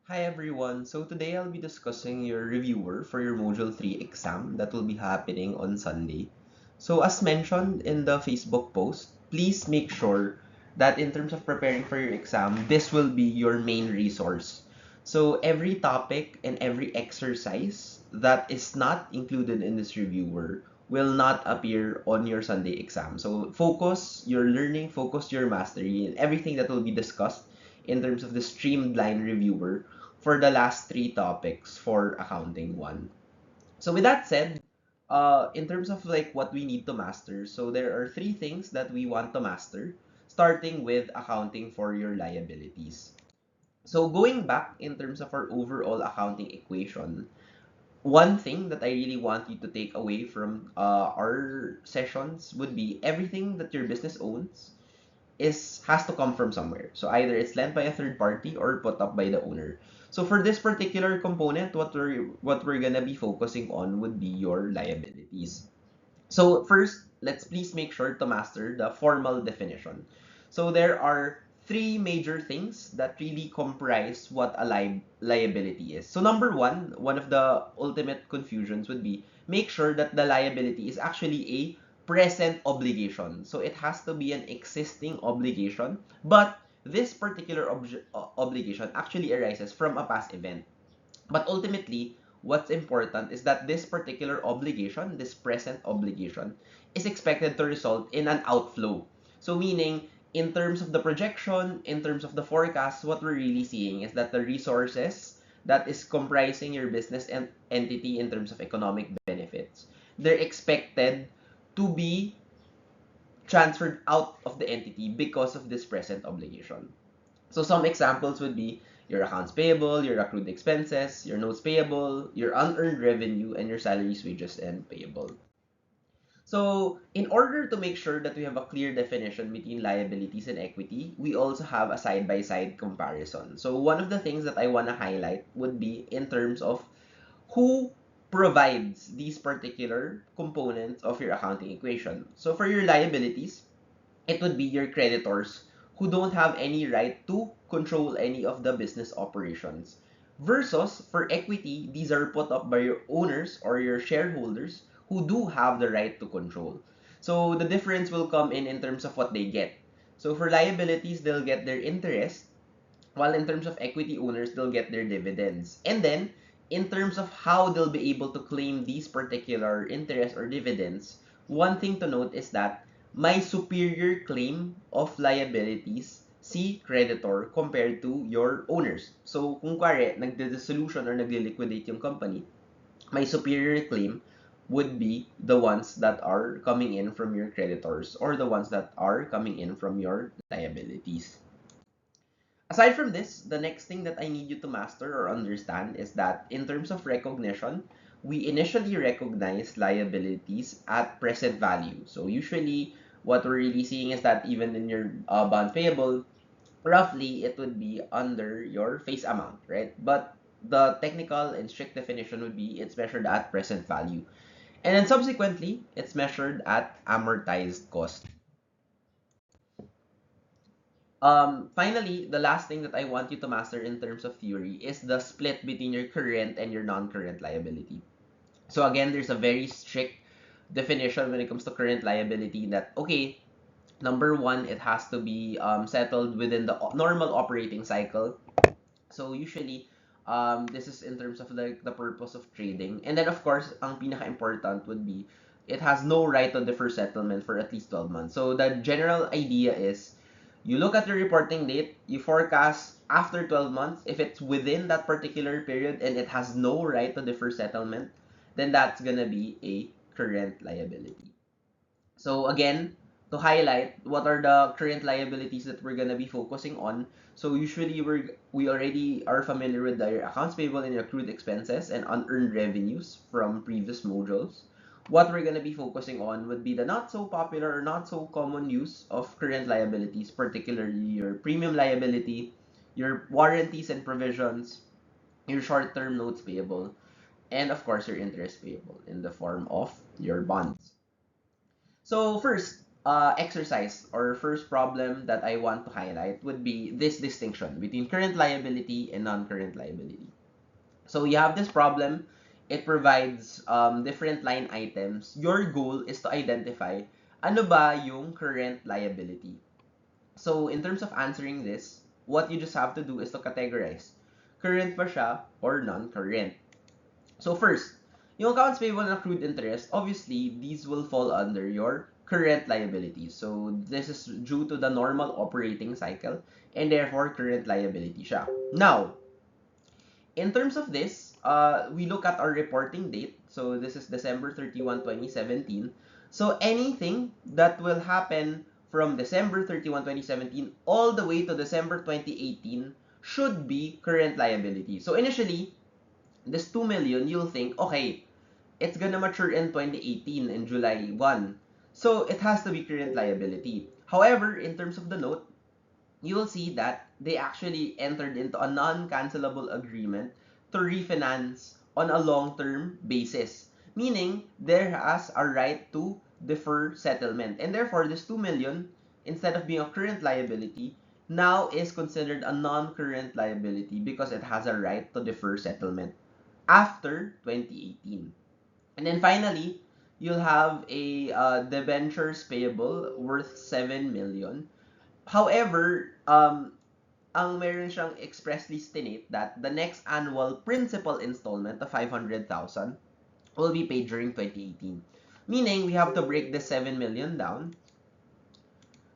Hi everyone. So today I'll be discussing your reviewer for your Module 3 exam that will be happening on Sunday. So as mentioned in the Facebook post, please make sure that in terms of preparing for your exam, this will be your main resource. So every topic and every exercise that is not included in this reviewer will not appear on your Sunday exam. So focus your learning, focus your mastery, and everything that will be discussed in terms of the streamlined reviewer for the last three topics for accounting one. So with that said, in terms of like what we need to master, so there are three things that we want to master, starting with accounting for your liabilities. So going back in terms of our overall accounting equation, one thing that I really want you to take away from our sessions would be everything that your business owns is has to come from somewhere. So either it's lent by a third party or put up by the owner. So for this particular component, what we're gonna be focusing on would be your liabilities. So first, let's please make sure to master the formal definition. So there are three major things that really comprise what a liability is. So number one of the ultimate confusions would be make sure that the liability is actually a present obligation. So it has to be an existing obligation, but this particular obligation actually arises from a past event. But ultimately, what's important is that this particular obligation, this present obligation, is expected to result in an outflow. So meaning, in terms of the projection, in terms of the forecast, what we're really seeing is that the resources that is comprising your business entity in terms of economic benefits, they're expected to be transferred out of the entity because of this present obligation. So some examples would be your accounts payable, your accrued expenses, your notes payable, your unearned revenue, and your salaries, wages, and payable. So in order to make sure that we have a clear definition between liabilities and equity, we also have a side-by-side comparison. So one of the things that I want to highlight would be in terms of who provides these particular components of your accounting equation. So for your liabilities, it would be your creditors who don't have any right to control any of the business operations. Versus for equity, these are put up by your owners or your shareholders who do have the right to control. So the difference will come in terms of what they get. So for liabilities, they'll get their interest, while in terms of equity owners, they'll get their dividends. And then, in terms of how they'll be able to claim these particular interest or dividends, one thing to note is that my superior claim of liabilities si creditor compared to your owners. So, kung kare, nagde-dissolution or nagle-liquidate yung company, my superior claim would be the ones that are coming in from your creditors or the ones that are coming in from your liabilities. Aside from this, the next thing that I need you to master or understand is that in terms of recognition, we initially recognize liabilities at present value. So usually, what we're really seeing is that even in your bond payable, roughly it would be under your face amount, right? But the technical and strict definition would be it's measured at present value. And then subsequently, it's measured at amortized cost. Finally, the last thing that I want you to master in terms of theory is the split between your current and your non-current liability. So again, there's a very strict definition when it comes to current liability that, okay, number one, it has to be settled within the normal operating cycle. So usually, this is in terms of the purpose of trading. And then of course, ang pinaka-important would be, it has no right to defer settlement for at least 12 months. So the general idea is, you look at the reporting date, you forecast after 12 months, if it's within that particular period and it has no right to defer settlement, then that's gonna be a current liability. So again, to highlight what are the current liabilities that we're gonna be focusing on. So usually we already are familiar with the accounts payable and accrued expenses and unearned revenues from previous modules. What we're gonna be focusing on would be the not so popular or not so common use of current liabilities, particularly your premium liability, your warranties and provisions, your short-term notes payable, and of course your interest payable in the form of your bonds. So first, exercise or first problem that I want to highlight would be this distinction between current liability and non-current liability. So you have this problem. It provides different line items. Your goal is to identify ano ba yung current liability. So in terms of answering this, what you just have to do is to categorize. Current ba siya or non-current? So first, yung accounts payable and accrued interest, obviously, these will fall under your current liabilities. So this is due to the normal operating cycle and therefore current liability siya. Now, in terms of this, we look at our reporting date. So this is December 31, 2017. So anything that will happen from December 31, 2017 all the way to December 2018 should be current liability. So initially, this 2 million, you'll think, okay, it's gonna mature in 2018 in July 1. So it has to be current liability. However, in terms of the note, you will see that they actually entered into a non-cancelable agreement to refinance on a long-term basis, meaning there has a right to defer settlement. And therefore, this 2 million, instead of being a current liability, now is considered a non-current liability because it has a right to defer settlement after 2018. And then finally, you'll have a debentures payable worth 7 million. However, ang meron siyang expressly state that the next annual principal installment of 500,000 will be paid during 2018. Meaning, we have to break the 7 million down.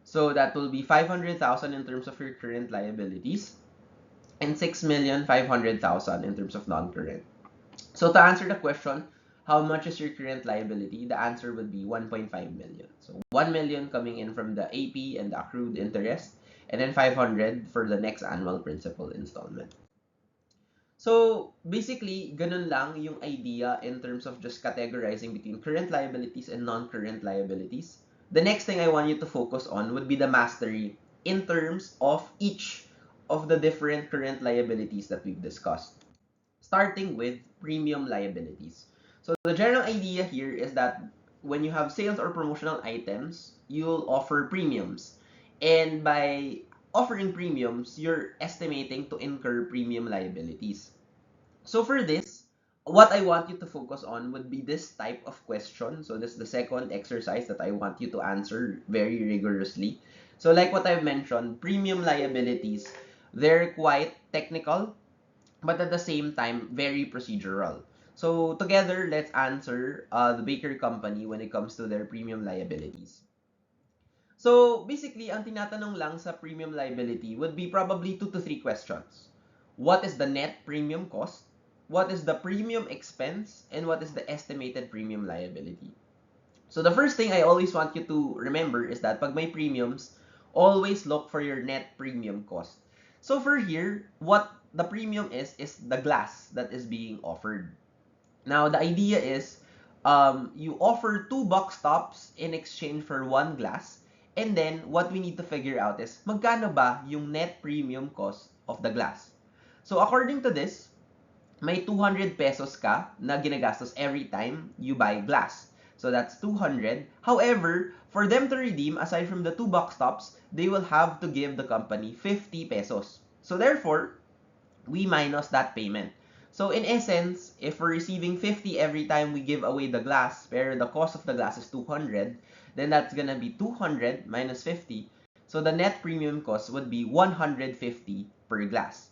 So that will be 500,000 in terms of your current liabilities and 6,500,000 in terms of non-current. So to answer the question, how much is your current liability? The answer would be 1.5 million. So 1 million coming in from the AP and the accrued interest, and then 500 for the next annual principal installment. So basically, ganun lang yung idea in terms of just categorizing between current liabilities and non-current liabilities. The next thing I want you to focus on would be the mastery in terms of each of the different current liabilities that we've discussed, starting with premium liabilities. So the general idea here is that when you have sales or promotional items, you'll offer premiums. And by offering premiums, you're estimating to incur premium liabilities. So for this, what I want you to focus on would be this type of question. So this is the second exercise that I want you to answer very rigorously. So like what I've mentioned, premium liabilities, they're quite technical, but at the same time, very procedural. So together, let's answer the Baker Company when it comes to their premium liabilities. So basically, ang tinatanong lang sa premium liability would be probably 2 to 3 questions. What is the net premium cost? What is the premium expense? And what is the estimated premium liability? So the first thing I always want you to remember is that pag may premiums, always look for your net premium cost. So for here, what the premium is the glass that is being offered. Now, the idea is you offer 2 box tops in exchange for 1 glass. And then, what we need to figure out is, magkano ba yung net premium cost of the glass? So, according to this, may 200 pesos ka na ginagastos every time you buy glass. So that's 200. However, for them to redeem, aside from the 2 box tops, they will have to give the company 50 pesos. So therefore, we minus that payment. So in essence, if we're receiving 50 every time we give away the glass, pero the cost of the glass is 200, then that's gonna be 200 minus 50. So the net premium cost would be 150 per glass.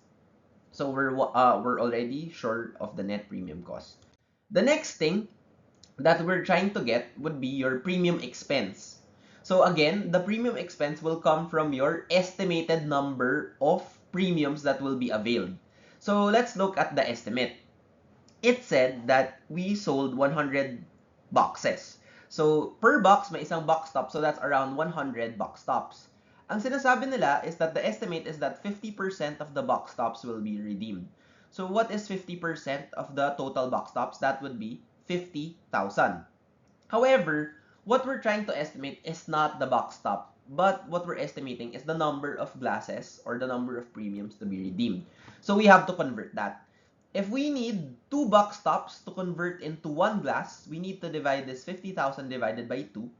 So we're already short of the net premium cost. The next thing that we're trying to get would be your premium expense. So again, the premium expense will come from your estimated number of premiums that will be availed. So let's look at the estimate. It said that we sold 100 boxes. So per box, may isang box top. So that's around 100 box tops. Ang sinasabi nila is that the estimate is that 50% of the box tops will be redeemed. So what is 50% of the total box tops? That would be 50,000. However, what we're trying to estimate is not the box top, but what we're estimating is the number of glasses or the number of premiums to be redeemed. So we have to convert that. If we need 2 box tops to convert into 1 glass, we need to divide this 50,000 divided by 2.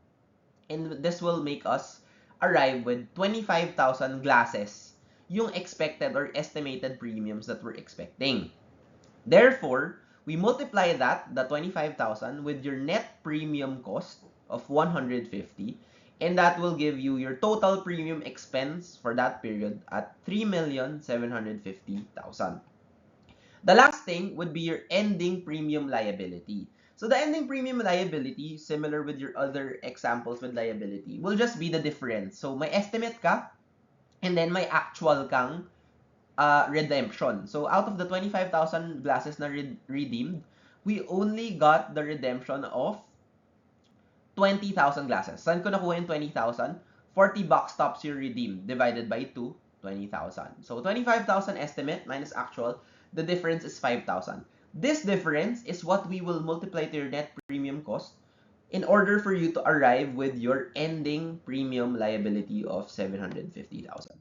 And this will make us arrive with 25,000 glasses, yung expected or estimated premiums that we're expecting. Therefore, we multiply that, the 25,000, with your net premium cost of 150, and that will give you your total premium expense for that period at 3,750,000. The last thing would be your ending premium liability. So the ending premium liability, similar with your other examples with liability, will just be the difference. So may estimate ka, and then may actual kang redemption. So out of the 25,000 glasses na redeemed, we only got the redemption of 20,000 glasses. Saan ko nakuha yung 20,000? 40 box tops you redeemed divided by 2, 20,000. So 25,000 estimate minus actual, the difference is 5,000. This difference is what we will multiply to your net premium cost in order for you to arrive with your ending premium liability of 750,000.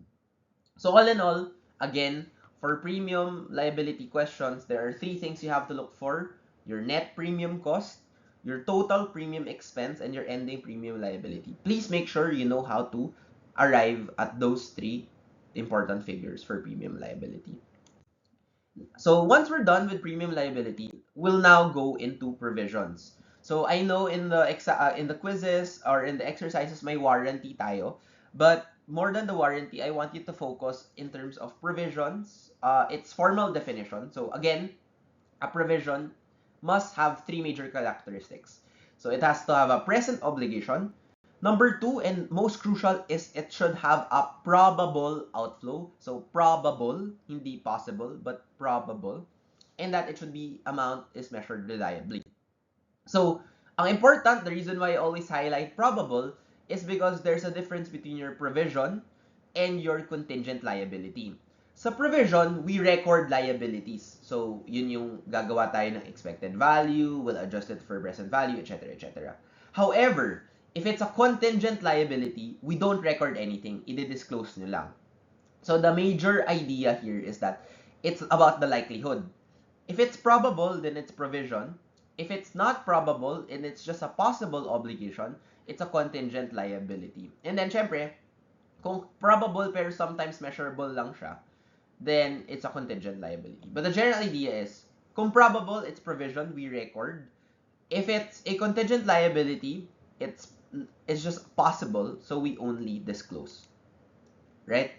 So all in all, again, for premium liability questions, there are 3 things you have to look for: your net premium cost, your total premium expense, and your ending premium liability. Please make sure you know how to arrive at those 3 important figures for premium liability. So once we're done with premium liability, we'll now go into provisions. So I know in the quizzes or in the exercises may warranty tayo, but more than the warranty, I want you to focus in terms of provisions, its formal definition. So again, a provision must have 3 major characteristics. So it has to have a present obligation. Number 2, and most crucial, is it should have a probable outflow. So probable, hindi possible, but probable. And that it should be amount is measured reliably. So, ang important, the reason why I always highlight probable is because there's a difference between your provision and your contingent liability. Sa provision, we record liabilities. So, yun yung gagawa tayo ng expected value, we'll adjust it for present value, etc., etc. However, if it's a contingent liability, we don't record anything. I-disclose nyo lang. So, the major idea here is that it's about the likelihood. If it's probable, then it's provision. If it's not probable and it's just a possible obligation, it's a contingent liability. And then, syempre, kung probable pero sometimes measurable lang siya, then it's a contingent liability. But the general idea is, kung probable, it's provision, we record. If it's a contingent liability, it's just possible, so we only disclose. Right?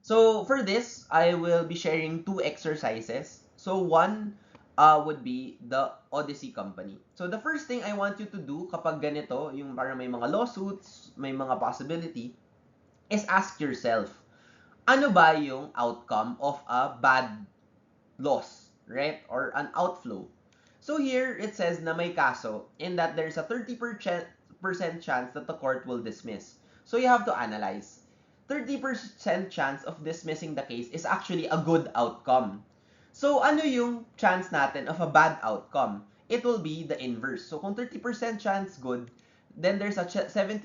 So for this, I will be sharing 2 exercises. So one would be the Odyssey Company. So the first thing I want you to do kapag ganito, yung parang may mga lawsuits, may mga possibility, is ask yourself, ano ba yung outcome of a bad loss, right? Or an outflow. So here, it says na may kaso in that there's a 30% chance that the court will dismiss. So you have to analyze. 30% chance of dismissing the case is actually a good outcome. So ano yung chance natin of a bad outcome? It will be the inverse. So kung 30% chance good, then there's a 70%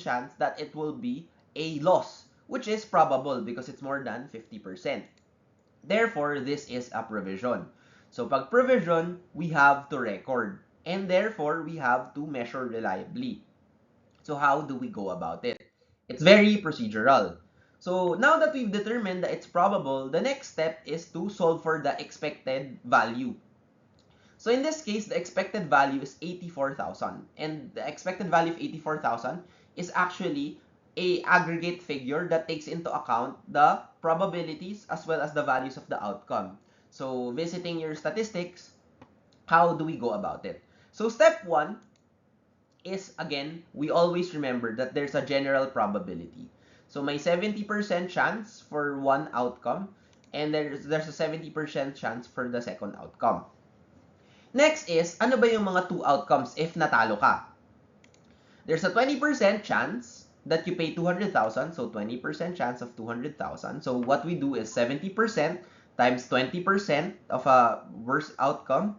chance that it will be a loss, which is probable because it's more than 50%. Therefore, this is a provision. So pag provision, we have to record. And therefore, we have to measure reliably. So how do we go about it? It's very procedural. So now that we've determined that it's probable, the next step is to solve for the expected value. So in this case, the expected value is 84,000. And the expected value of 84,000 is actually a aggregate figure that takes into account the probabilities as well as the values of the outcome. So visiting your statistics, how do we go about it? So step 1 is, again, we always remember that there's a general probability. So may 70% chance for one outcome and there's a 70% chance for the second outcome. Next is, ano ba yung mga 2 outcomes if natalo ka? There's a 20% chance that you pay 200,000, so 20% chance of 200,000. So what we do is 70% times 20% of a worst outcome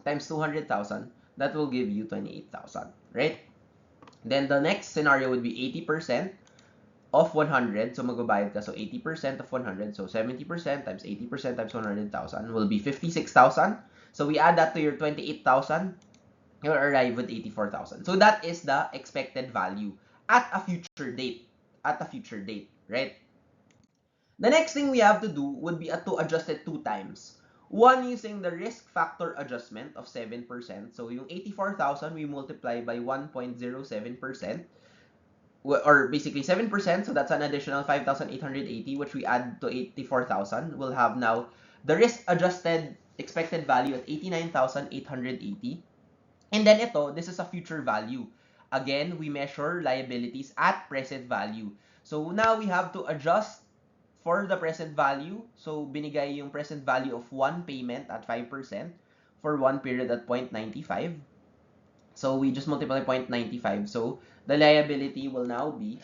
times 200,000. That will give you 28,000, right? Then the next scenario would be 80% of 100. So magbabayad ka. So 80% of 100. So 70% times 80% times 100,000 will be 56,000. So we add that to your 28,000. you'll arrive with 84,000. So that is the expected value at a future date. At a future date, right? The next thing we have to do would be to adjust it 2 times. One using the risk factor adjustment of 7%. So yung 84,000 we multiply by 1.07%. Or basically 7%, so that's an additional 5,880, which we add to 84,000. We'll have now the risk-adjusted expected value at 89,880. And then this is a future value. Again, we measure liabilities at present value. So now we have to adjust for the present value. So binigay yung present value of one payment at 5% for one period at 0.95. So we just multiply 0.95. So the liability will now be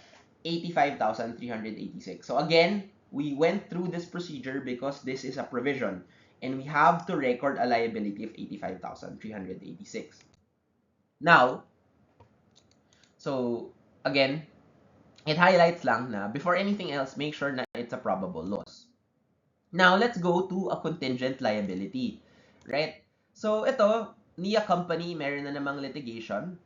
85,386. So again, we went through this procedure because this is a provision and we have to record a liability of 85,386. Now, so again, it highlights lang na before anything else, make sure na it's a probable loss. Now, let's go to a contingent liability, right? So ito, NIA company, meron na namang litigation.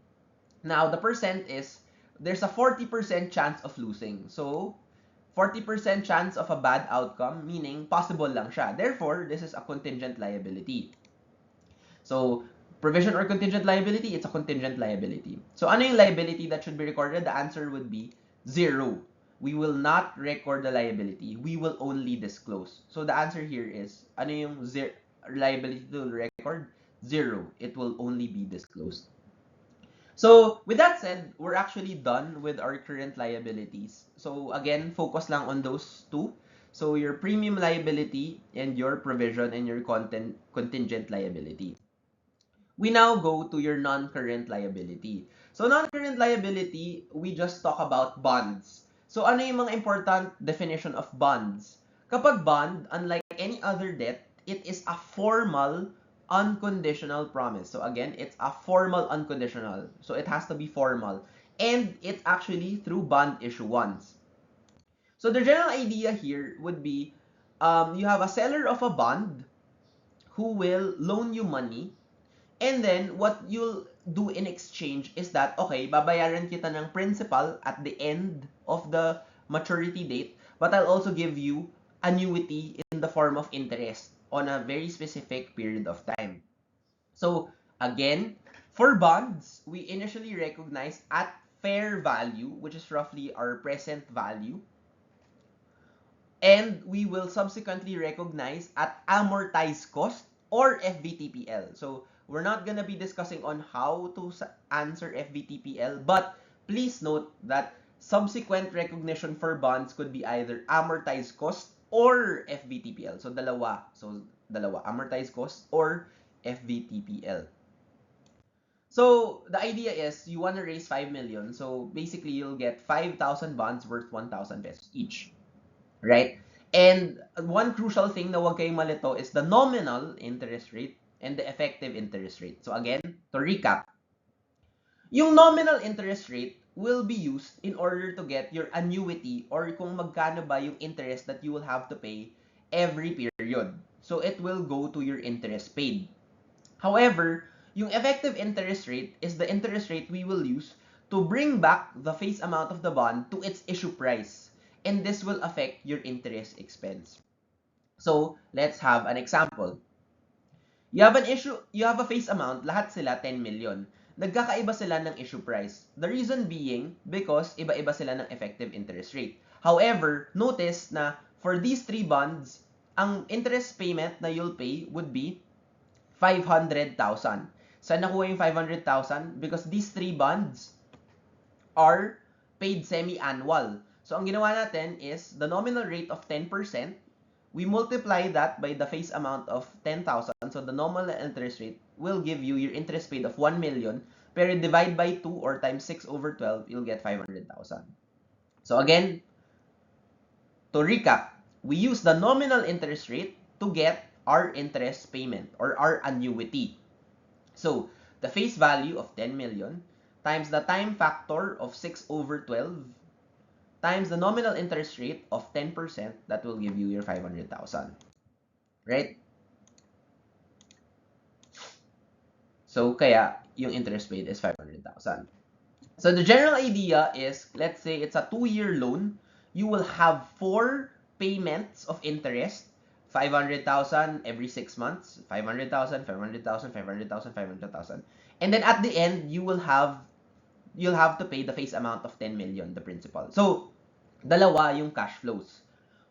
Now, the percent is, there's a 40% chance of losing. So, 40% chance of a bad outcome, meaning possible lang siya. Therefore, this is a contingent liability. So, provision or contingent liability, it's a contingent liability. So, ano yung liability that should be recorded? The answer would be 0. We will not record the liability. We will only disclose. So, the answer here is, ano yung liability to record? 0. It will only be disclosed. So, with that said, we're actually done with our current liabilities. So, again, focus lang on those two. So, your premium liability and your provision and your contingent liability. We now go to your non-current liability. So, non-current liability, we just talk about bonds. So, ano yung mga important definition of bonds? Kapag bond, unlike any other debt, it is a formal unconditional promise. So again, it's a formal unconditional. So it has to be formal. And it's actually through bond issuance. So the general idea here would be, you have a seller of a bond who will loan you money. And then what you'll do in exchange is that, okay, babayaran kita ng principal at the end of the maturity date, but I'll also give you annuity in the form of interest on a very specific period of time. So again, for bonds, we initially recognize at fair value, which is roughly our present value. And we will subsequently recognize at amortized cost or FVTPL. So we're not going to be discussing on how to answer FVTPL, but please note that subsequent recognition for bonds could be either amortized cost or FVTPL. So dalawa, amortized cost or FVTPL. So the idea is you want to raise 5 million. So basically you'll get 5,000 bonds worth 1,000 pesos each. Right? And one crucial thing na huwag kayong malito is the nominal interest rate and the effective interest rate. So again, to recap, yung nominal interest rate will be used in order to get your annuity or kung magkano ba yung interest that you will have to pay every period. So it will go to your interest paid. However, yung effective interest rate is the interest rate we will use to bring back the face amount of the bond to its issue price. And this will affect your interest expense. So, let's have an example. You have a face amount, lahat sila 10 million. Nagkakaiba sila ng issue price. The reason being because iba-iba sila ng effective interest rate. However, notice na for these three bonds, ang interest payment na you'll pay would be 500,000. Saan nakuha yung 500,000? Because these three bonds are paid semi-annual. So, ang ginawa natin is the nominal rate of 10%, we multiply that by the face amount of 10,000. So, the nominal interest rate will give you your interest paid of 1 million, pero divide by 2 or times 6 over 12, you'll get 500,000. So, again, to recap, we use the nominal interest rate to get our interest payment or our annuity. So, the face value of 10 million times the time factor of 6 over 12 times the nominal interest rate of 10%, that will give you your 500,000. Right? So, kaya yung interest paid is 500,000. So, the general idea is, let's say it's a 2-year loan, you will have 4 payments of interest, 500,000 every 6 months, 500,000, 500,000, 500,000, 500,000. And then at the end, you'll have to pay the face amount of 10 million, the principal. So, dalawa yung cash flows.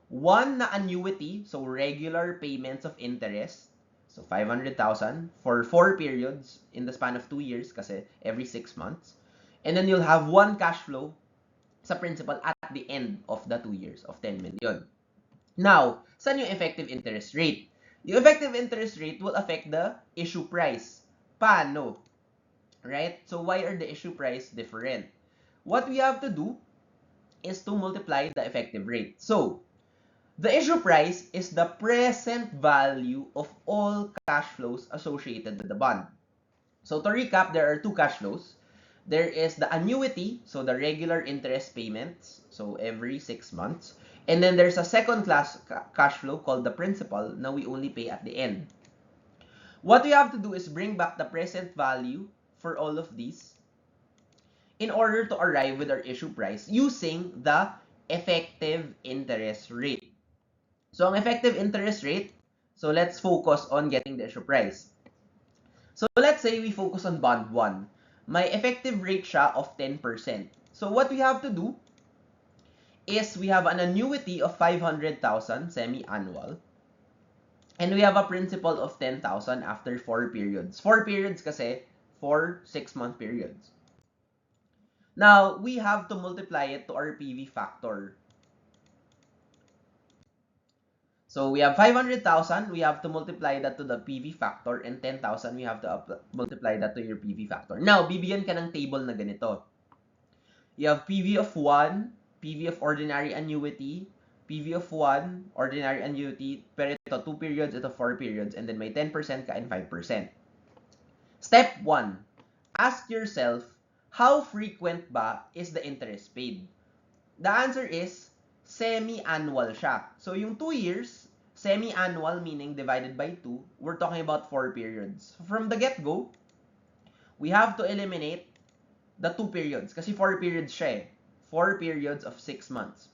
One na annuity, so regular payments of interest. So 500,000 for 4 periods in the span of 2 years kasi every 6 months. And then you'll have one cash flow sa principal at the end of the 2 years of 10 million. Now, saan yung effective interest rate? Yung effective interest rate will affect the issue price. Paano? Right? So why are the issue price different? What we have to do is to multiply the effective rate. So, the issue price is the present value of all cash flows associated with the bond. So to recap, there are 2 cash flows. There is the annuity, so the regular interest payments, so every 6 months. And then there's a second class cash flow called the principal na we only pay at the end. What we have to do is bring back the present value for all of these in order to arrive with our issue price using the effective interest rate. So, ang effective interest rate, so let's focus on getting the issue price. So, let's say we focus on bond 1. May effective rate siya of 10%. So, what we have to do is we have an annuity of 500,000 semi-annual. And we have a principal of 10,000 after 4 periods. 4 periods kasi 4 6-month periods. Now, we have to multiply it to our PV factor. So we have 500,000, we have to multiply that to the PV factor, and 10,000, we have to multiply that to your PV factor. Now, bibigyan ka ng table na ganito. You have PV of 1, PV of ordinary annuity, PV of 1, ordinary annuity, pero ito 2 periods, ito 4 periods, and then may 10% ka and 5%. Step 1, ask yourself, how frequent ba is the interest paid? The answer is, semi-annual siya. So, yung 2 years, semi-annual meaning divided by 2, we're talking about 4 periods. From the get-go, we have to eliminate the 2 periods kasi 4 periods siya eh. 4 periods of 6 months.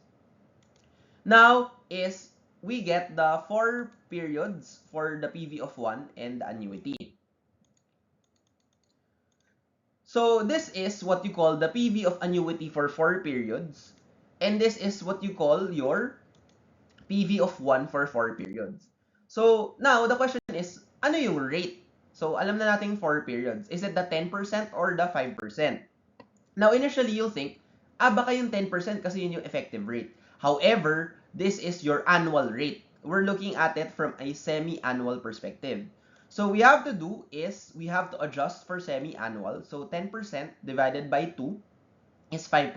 Now, is we get the 4 periods for the PV of 1 and the annuity. So, this is what you call the PV of annuity for 4 periods. And this is what you call your PV of 1 for 4 periods. So, now, the question is, ano yung rate? So, alam na natin 4 periods. Is it the 10% or the 5%? Now, initially, you'll think, baka yung 10% kasi yun yung effective rate. However, this is your annual rate. We're looking at it from a semi-annual perspective. So, we have to do is, we have to adjust for semi-annual. So, 10% divided by 2 is 5%.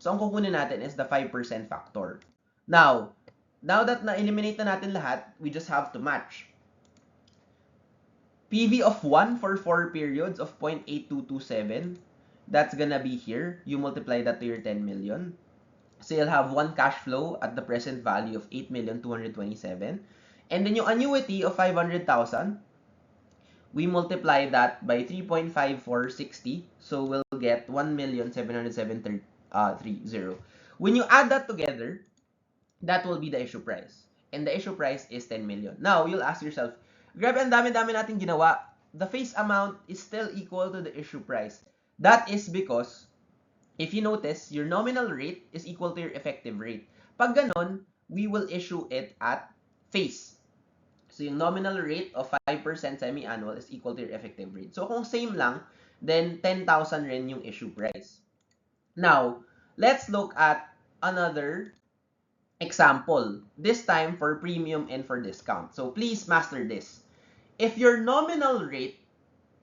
So, ang kukunin natin is the 5% factor. Now that na-eliminate na natin lahat, we just have to match. PV of 1 for 4 periods of 0.8227, that's gonna be here. You multiply that to your 10 million. So, you'll have one cash flow at the present value of 8,227,000. And then yung annuity of 500,000, we multiply that by 3.5460. So, we'll get 1,707,030. When you add that together, that will be the issue price. And the issue price is 10 million. Now, you'll ask yourself, grabe, ang dami-dami natin ginawa. The face amount is still equal to the issue price. That is because, if you notice, your nominal rate is equal to your effective rate. Pag ganon, we will issue it at face. So, yung nominal rate of 5% semi-annual is equal to your effective rate. So, kung same lang, then 10,000 rin yung issue price. Now, let's look at another example. This time for premium and for discount. So, please master this. If your nominal rate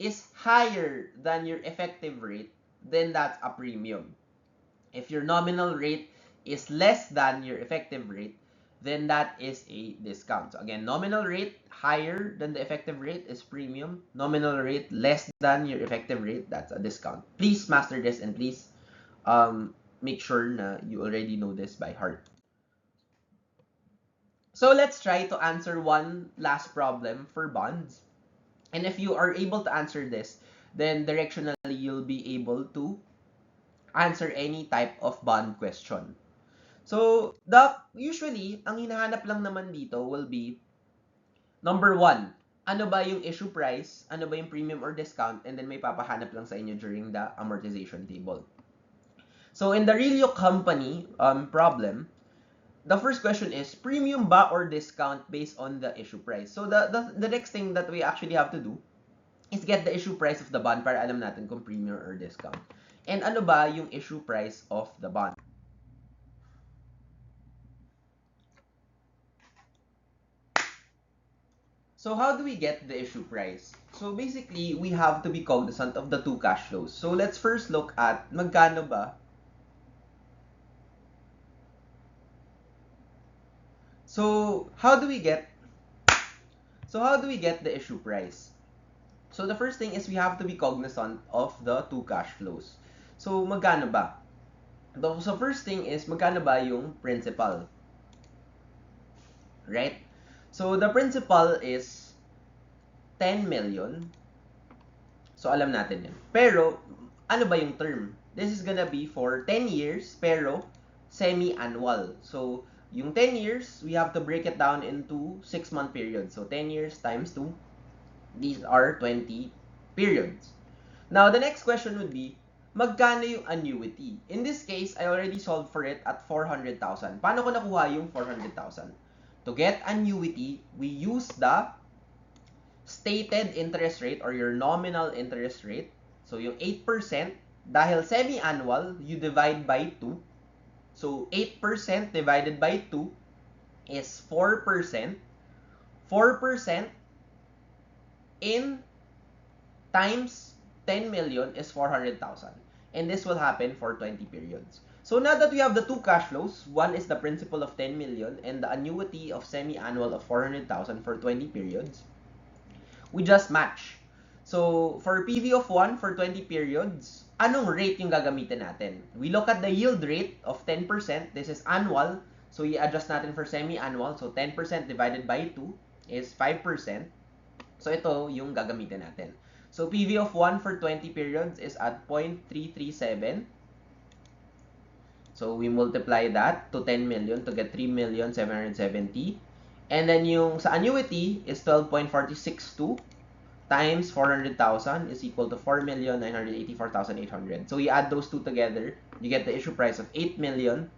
is higher than your effective rate, then that's a premium. If your nominal rate is less than your effective rate, then that is a discount. So again, nominal rate higher than the effective rate is premium. Nominal rate less than your effective rate, that's a discount. Please master this and please make sure na you already know this by heart. So let's try to answer one last problem for bonds. And if you are able to answer this, then directionally you'll be able to answer any type of bond question. So, usually, ang hinahanap lang naman dito will be, number one, ano ba yung issue price, ano ba yung premium or discount, and then may papahanap lang sa inyo during the amortization table. So, in the Relio company problem, the first question is, premium ba or discount based on the issue price? So, the next thing that we actually have to do is get the issue price of the bond para alam natin kung premium or discount. And ano ba yung issue price of the bond? So how do we get the issue price? So basically, we have to be cognizant of the two cash flows. So let's first look at magkano ba. So how do we get the issue price? So the first thing is we have to be cognizant of the two cash flows. So magkano ba? So first thing is magkano ba yung principal? Right? So the principal is 10 million. So alam natin yan. Pero ano ba yung term? This is gonna be for 10 years pero semi-annual. So yung 10 years, we have to break it down into 6-month periods. So 10 years times 2, these are 20 periods. Now, the next question would be, magkano yung annuity? In this case, I already solved for it at 400,000. Paano ko nakuha yung 400,000? To get annuity, we use the stated interest rate or your nominal interest rate. So, yung 8%, dahil semi-annual, you divide by 2. So, 8% divided by 2 is 4%. 4% in times 10 million is 400,000. And this will happen for 20 periods. So now that we have the two cash flows, one is the principal of 10 million and the annuity of semi-annual of 400,000 for 20 periods, we just match. So for PV of 1 for 20 periods, anong rate yung gagamitin natin? We look at the yield rate of 10%. This is annual. So i-adjust natin for semi-annual. So 10% divided by 2 is 5%. So ito yung gagamitin natin. So PV of 1 for 20 periods is at 0.337. So we multiply that to 10 million to get 3,770,000. And then yung sa annuity is 12.462 times 400,000 is equal to 4,984,800. So you add those two together, you get the issue price of 8,754,800,000.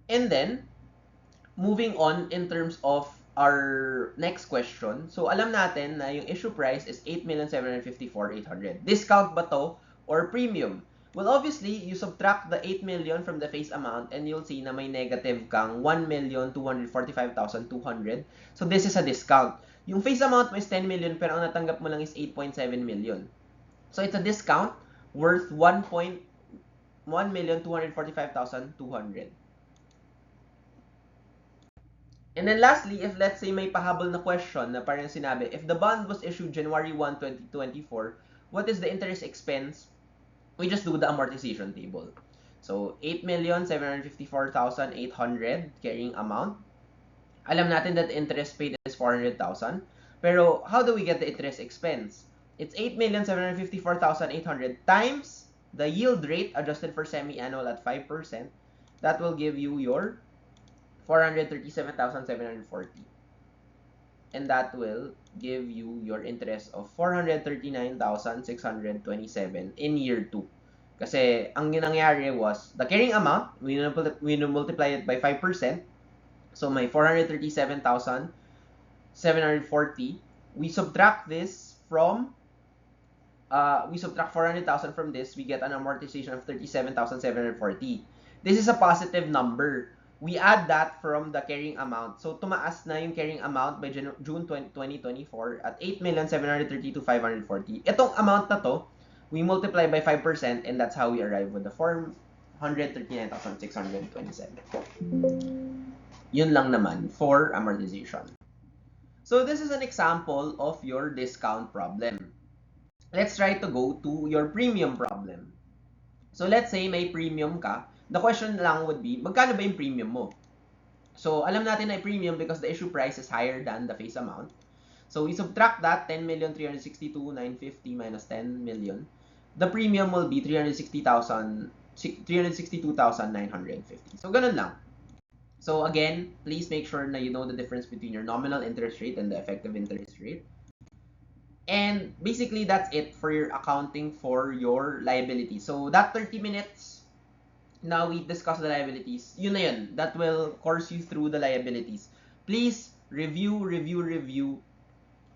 And then, moving on in terms of our next question. So alam natin na yung issue price is 8,754,800. Discount ba to or premium? Well, obviously, you subtract the 8 million from the face amount and you'll see na may negative kang 1,245,200. So this is a discount. Yung face amount mo is 10 million pero ang natanggap mo lang is 8.7 million. So it's a discount worth 1,245,200. And then lastly, if let's say may pahabol na question na parang sinabi, if the bond was issued January 1, 2024, what is the interest expense? We just do the amortization table. So, 8,754,800 carrying amount. Alam natin that interest paid is 400,000. Pero, how do we get the interest expense? It's 8,754,800 times the yield rate adjusted for semi-annual at 5%. That will give you your 437,740. And that will give you your interest of 439,627 in year 2. Kasi ang nangyari was, the carrying amount, we multiply it by 5%. So may 437,740. We subtract this from, we subtract 400,000 from this, we get an amortization of 37,740. This is a positive number. We add that from the carrying amount. So, tumaas na yung carrying amount by June 2024 at 8,732,540. Itong amount na to, we multiply by 5% and that's how we arrive with the 439,627. Yun lang naman for amortization. So, this is an example of your discount problem. Let's try to go to your premium problem. So, let's say may premium ka. The question lang would be, magkano ba yung premium mo? So, alam natin na premium because the issue price is higher than the face amount. So, we subtract that, 10,362,950 minus 10 million. The premium will be 362,950. So, ganun lang. So, again, please make sure na you know the difference between your nominal interest rate and the effective interest rate. And basically, that's it for your accounting for your liability. So, that 30 minutes, now we discuss the liabilities. Yun na yun. That will course you through the liabilities. Please review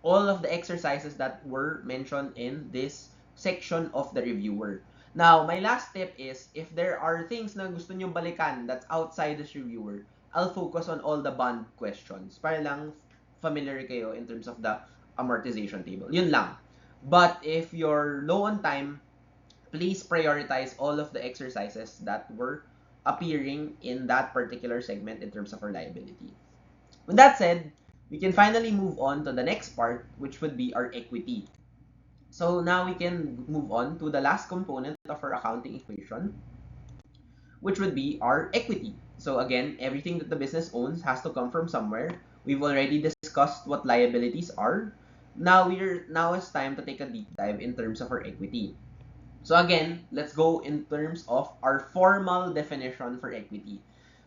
all of the exercises that were mentioned in this section of the reviewer. Now, my last tip is, if there are things na gusto nyo balikan that's outside this reviewer, I'll focus on all the bond questions para lang familiar kayo in terms of the amortization table. Yun lang. But if you're low on time, please prioritize all of the exercises that were appearing in that particular segment in terms of our liability. With that said, we can finally move on to the next part, which would be our equity. So now we can move on to the last component of our accounting equation, which would be our equity. So again, everything that the business owns has to come from somewhere. We've already discussed what liabilities are. Now it's time to take a deep dive in terms of our equity. So again, let's go in terms of our formal definition for equity.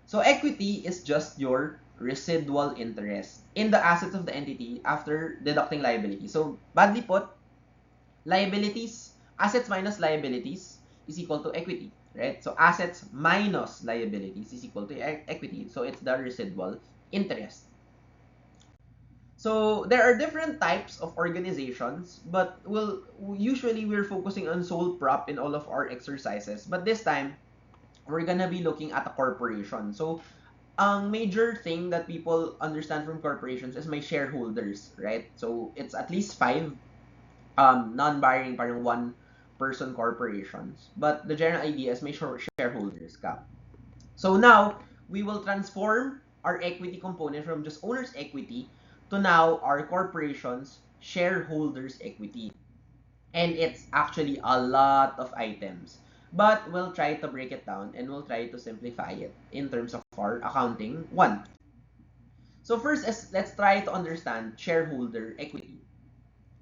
So equity is just your residual interest in the assets of the entity after deducting liability. So badly put, assets minus liabilities is equal to equity, right? So assets minus liabilities is equal to equity. So it's the residual interest. So there are different types of organizations, but usually we're focusing on sole prop in all of our exercises. But this time, we're gonna be looking at a corporation. So ang major thing that people understand from corporations is my shareholders, right? So it's at least 5 non-binding parang one-person corporations. But the general idea is may shareholders ka. So now, we will transform our equity component from just owner's equity to now our corporation's shareholders' equity. And it's actually a lot of items. But we'll try to break it down and we'll try to simplify it in terms of our accounting one. So first, let's try to understand shareholder equity.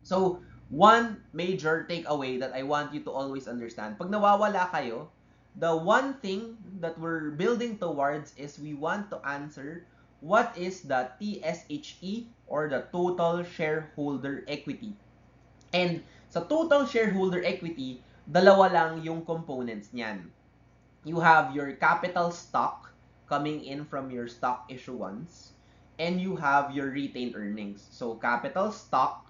So one major takeaway that I want you to always understand, pag nawawala kayo, the one thing that we're building towards is we want to answer what is the TSHE or the total shareholder equity. And sa total shareholder equity, dalawa lang yung components niyan. You have your capital stock coming in from your stock issuance, and you have your retained earnings. So capital stock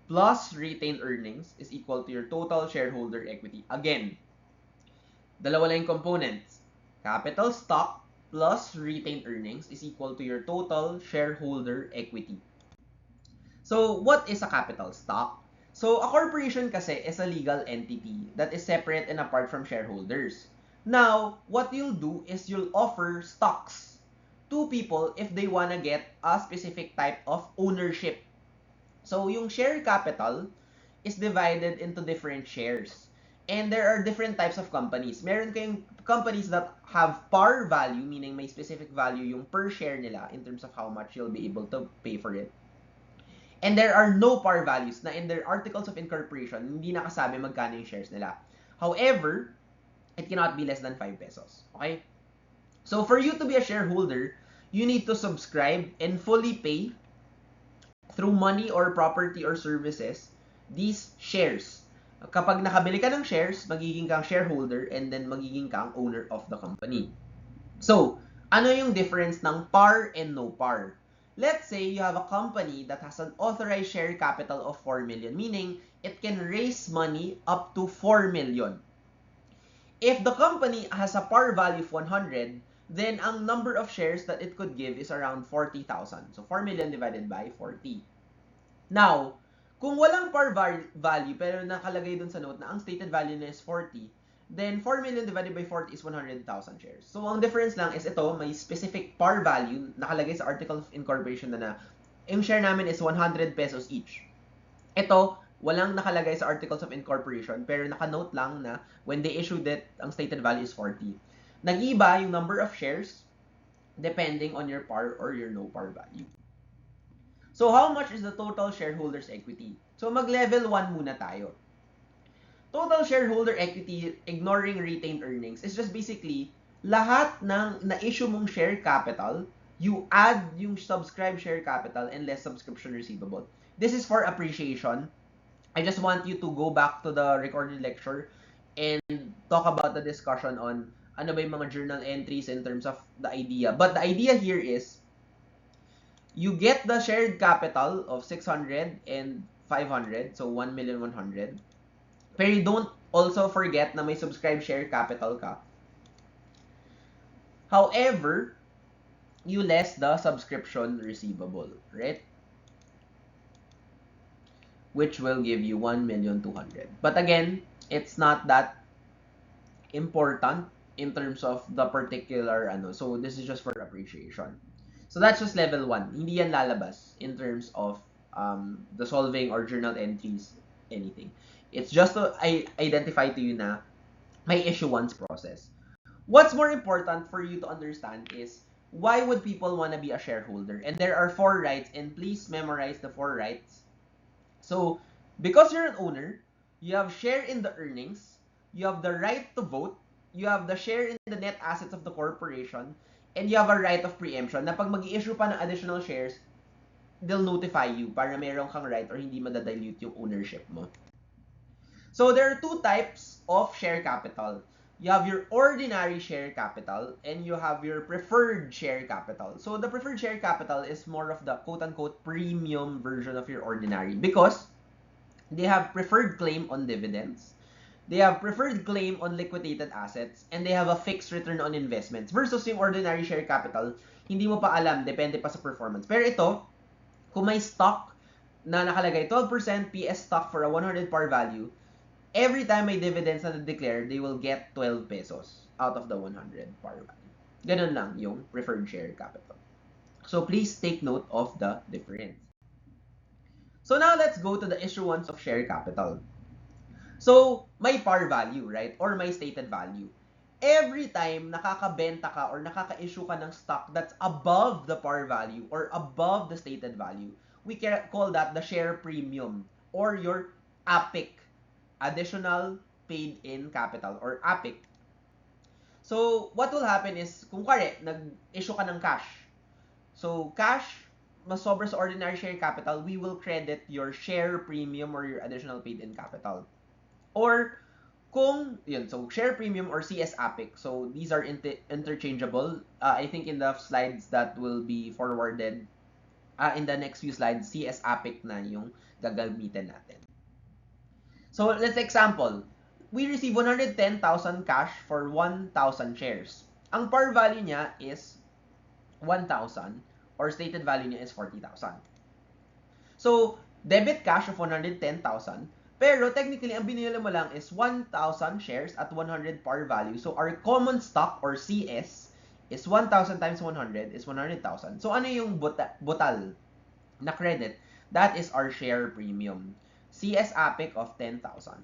plus retained earnings is equal to your total shareholder equity. Again, dalawa lang yung components. Capital stock plus retained earnings is equal to your total shareholder equity. So, what is a capital stock? So, a corporation kasi is a legal entity that is separate and apart from shareholders. Now, what you'll do is you'll offer stocks to people if they wanna get a specific type of ownership. So, yung share capital is divided into different shares. And there are different types of companies. Meron kayong companies that have par value, meaning may specific value yung per share nila in terms of how much you'll be able to pay for it. And there are no par values na in their articles of incorporation, hindi nakasabi magkano yung shares nila. However, it cannot be less than 5 pesos. Okay? So, for you to be a shareholder, you need to subscribe and fully pay through money or property or services these shares. Kapag nakabili ka ng shares, magiging kang shareholder and then magiging kang owner of the company. So, ano yung difference ng par and no par? Let's say you have a company that has an authorized share capital of 4 million, meaning it can raise money up to 4 million. If the company has a par value of 100, then ang number of shares that it could give is around 40,000. So, 4 million divided by 40. Now, kung walang par value pero nakalagay dun sa note na ang stated value na is 40, then 4 million divided by 40 is 100,000 shares. So, ang difference lang is ito, may specific par value nakalagay sa article of incorporation na yung share namin is 100 pesos each. Ito, walang nakalagay sa articles of incorporation pero nakanote lang na when they issued it, ang stated value is 40. Nag-iba yung number of shares depending on your par or your no par value. So, how much is the total shareholders' equity? So, mag-level 1 muna tayo. Total shareholder equity, ignoring retained earnings, is just basically lahat ng na-issue mong share capital, you add yung subscribed share capital and less subscription receivable. This is for appreciation. I just want you to go back to the recorded lecture and talk about the discussion on ano ba yung mga journal entries in terms of the idea. But the idea here is, you get the shared capital of 600 and 500, so 1,100,000. Pero you don't also forget na may subscribed share capital ka. However, you less the subscription receivable, right? Which will give you 1,200,000. But again, it's not that important in terms of the particular ano. So this is just for appreciation. So that's just level 1. Hindi yan lalabas in terms of the solving or journal entries, anything. It's just to identify to you na may issuance process. What's more important for you to understand is, why would people want to be a shareholder? And there are 4 rights, and please memorize the 4 rights. So, because you're an owner, you have share in the earnings, you have the right to vote, you have the share in the net assets of the corporation, and you have a right of preemption na pag mag-i-issue pa ng additional shares, they'll notify you para meron kang right or hindi madadilute yung ownership mo. So there are 2 types of share capital. You have your ordinary share capital and you have your preferred share capital. So the preferred share capital is more of the quote-unquote premium version of your ordinary because they have preferred claim on dividends, they have preferred claim on liquidated assets, and they have a fixed return on investments. Versus yung ordinary share capital, hindi mo pa alam, depende pa sa performance. Pero ito, kung may stock na nakalagay 12% PS stock for a 100 par value, every time may dividends na declare, they will get 12 pesos out of the 100 par value. Ganun lang yung preferred share capital. So please take note of the difference. So now let's go to the issuance of share capital. So, may par value, right? Or may stated value. Every time nakakabenta ka or nakaka-issue ka ng stock that's above the par value or above the stated value, we call that the share premium or your APIC, additional paid in capital, or APIC. So, what will happen is, kung kare, nag-issue ka ng cash. So, cash, mas sobra sa ordinary share capital, we will credit your share premium or your additional paid in capital. Or, kung, yun, so share premium or CS APIC. So, these are interchangeable. I think in the slides that will be forwarded, in the next few slides, CS APIC na yung gagamitin natin. So, let's example. We receive 110,000 cash for 1,000 shares. Ang par value niya is 1,000 or stated value niya is 40,000. So, debit cash of 110,000. Pero technically, ang binili mo lang is 1,000 shares at 100 par value. So, our common stock or CS is 1,000 times 100 is 100,000. So, ano yung butal na credit? That is our share premium. CS APIC of 10,000.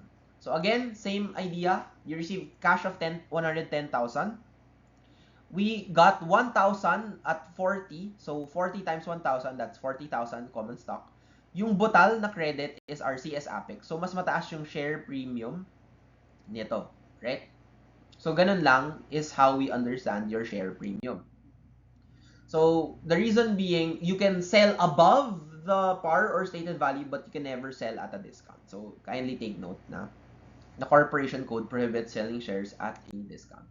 So again, same idea. You receive cash of 110,000. We got 1,000 at 40. So 40 times 1,000, that's 40,000 common stock. Yung butal na credit is our CS APIC. So mas mataas yung share premium nito, right? So ganun lang is how we understand your share premium. So the reason being, you can sell above the par or stated value, but you can never sell at a discount. So kindly take note na the corporation code prohibits selling shares at a discount.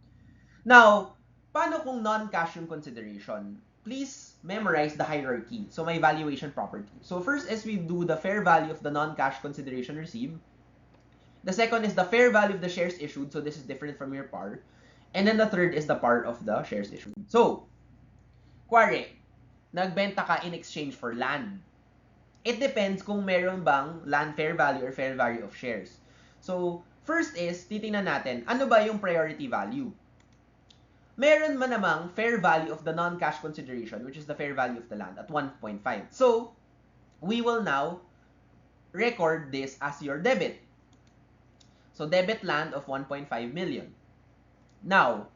Now, paano kung non-cash yung consideration? Please memorize the hierarchy. So may valuation property. So first is we do the fair value of the non-cash consideration received. The second is the fair value of the shares issued. So this is different from your par. And then the third is the par of the shares issued. So, kuwari, nagbenta ka in exchange for land. It depends kung meron bang land fair value or fair value of shares. So, first is, titingnan natin, ano ba yung priority value? Meron man namang fair value of the non-cash consideration, which is the fair value of the land at 1.5. So, we will now record this as your debit. So, debit land of 1.5 million. Now,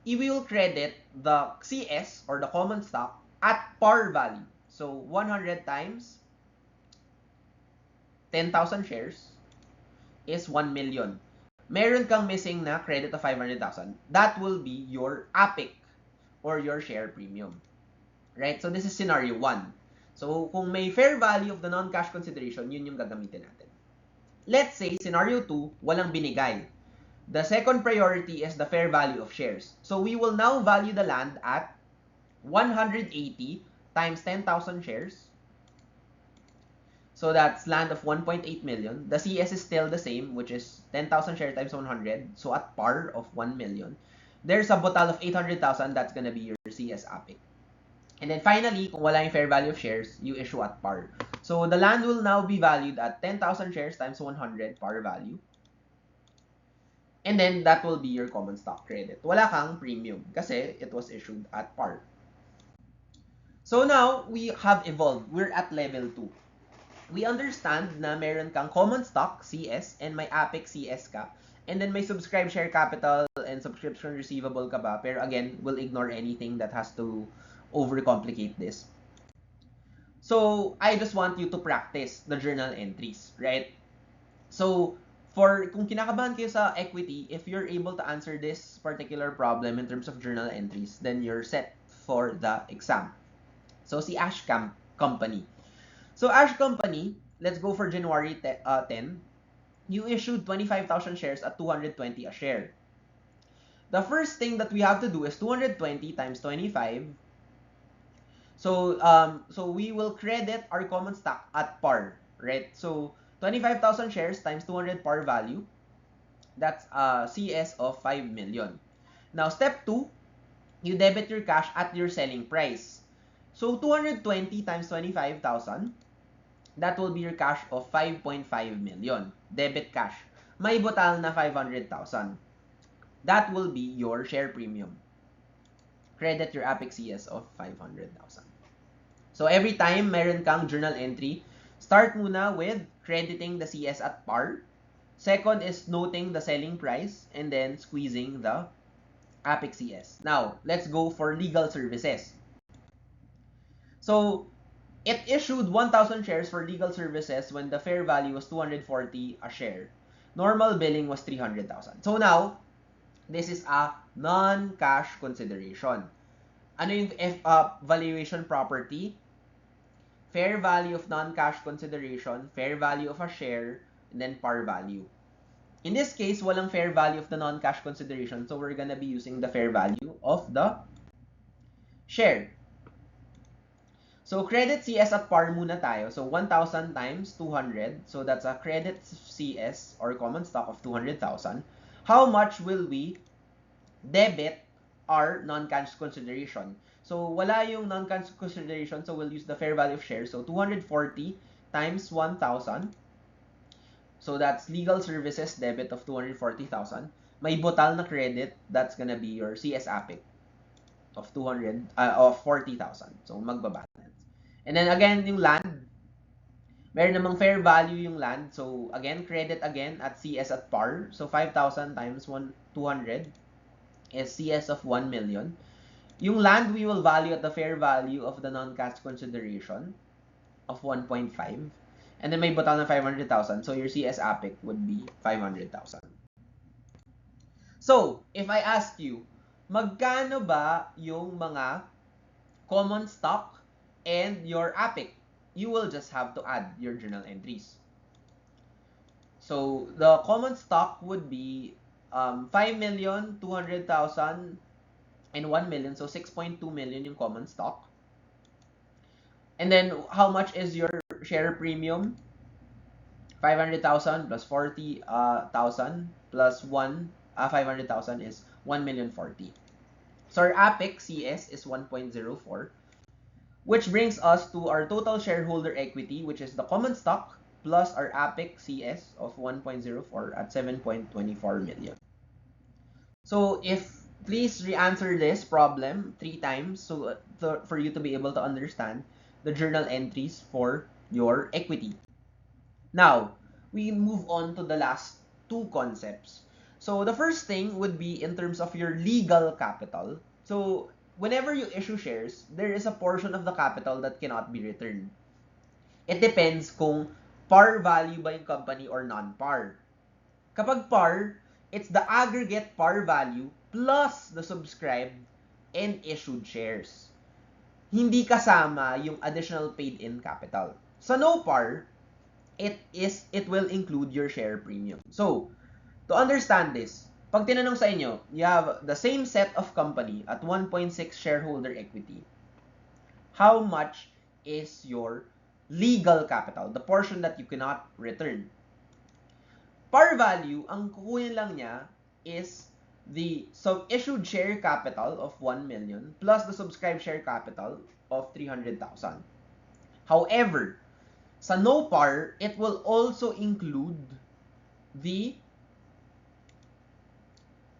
we will credit the CS or the common stock at par value. So 100 times 10,000 shares is 1 million. Meron kang missing na credit of 500,000. That will be your APIC or your share premium. Right? So this is scenario 1. So kung may fair value of the non-cash consideration, yun yung gagamitin natin. Let's say scenario 2, walang binigay. The second priority is the fair value of shares. So we will now value the land at 180 times 10,000 shares. So that's land of 1.8 million. The CS is still the same, which is 10,000 shares times 100. So at par of 1 million. There's a total of 800,000. That's going to be your CS APIC. And then finally, kung wala yung fair value of shares, you issue at par. So the land will now be valued at 10,000 shares times 100 par value. And then that will be your common stock credit. Wala kang premium kasi it was issued at par. So now, we have evolved. We're at level 2. We understand na meron kang common stock, CS, and may APIC CS ka. And then may subscribe share capital and subscription receivable ka ba. Pero again, we'll ignore anything that has to overcomplicate this. So, I just want you to practice the journal entries, right? So, kung kinakabahan kayo sa equity, if you're able to answer this particular problem in terms of journal entries, then you're set for the exam. So, si Ash Company. So, Ash Company, let's go for January 10. You issued 25,000 shares at 220 a share. The first thing that we have to do is 220 times 25. So we will credit our common stock at par, right? So, 25,000 shares times 200 par value. That's CS of 5 million. Now, step 2, you debit your cash at your selling price. So, 220 times 25,000, that will be your cash of 5.5 million. Debit cash. May butal na 500,000. That will be your share premium. Credit your APIC CS of 500,000. So, every time meron kang journal entry, start muna with crediting the CS at par. Second is noting the selling price and then squeezing the APIC CS. Now, let's go for legal services. So, it issued 1,000 shares for legal services when the fair value was 240 a share. Normal billing was 300,000. So now, this is a non-cash consideration. Ano yung valuation property? Fair value of non-cash consideration, fair value of a share, and then par value. In this case, walang fair value of the non-cash consideration, so we're gonna be using the fair value of the share. So, credit CS at par muna tayo. So, 1,000 times 200. So, that's a credit CS or common stock of 200,000. How much will we debit our non-cash consideration? So, wala yung non-cash consideration. So, we'll use the fair value of shares. So, 240 times 1,000. So, that's legal services debit of 240,000. May butal na credit. That's gonna be your CS APIC of 40,000. So, magbabalance. And then again, yung land, meron namang fair value yung land. So, again, credit again at CS at par. So, 5,000 times 200 is CS of 1 million. Yung land, we will value at the fair value of the non-cash consideration of 1.5. And then may butal na 500,000. So, your CS APIC would be 500,000. So, if I ask you, magkano ba yung mga common stock and your APIC? You will just have to add your journal entries. So, the common stock would be 5,200,000 and 1 million. So, 6.2 million yung common stock. And then, how much is your share premium? 500,000 plus 40,000 plus 500,000 is 1,040,000. So, our APIC CS is 1.04. Which brings us to our total shareholder equity, which is the common stock plus our APIC CS of 1.04 at 7.24 million. So, please re-answer this problem 3 times for you to be able to understand the journal entries for your equity. Now, we move on to the last 2 concepts. So the first thing would be in terms of your legal capital. So whenever you issue shares, there is a portion of the capital that cannot be returned. It depends kung par value ba yung company or non-par. Kapag par, it's the aggregate par value plus the subscribed and issued shares. Hindi kasama yung additional paid-in capital. Sa no par, it will include your share premium. So, to understand this, pag tinanong sa inyo, you have the same set of company at 1.6 shareholder equity. How much is your legal capital, the portion that you cannot return? Par value, ang kukunin lang niya is the issued share capital of 1 million plus the subscribed share capital of 300,000. However, sa no par, it will also include the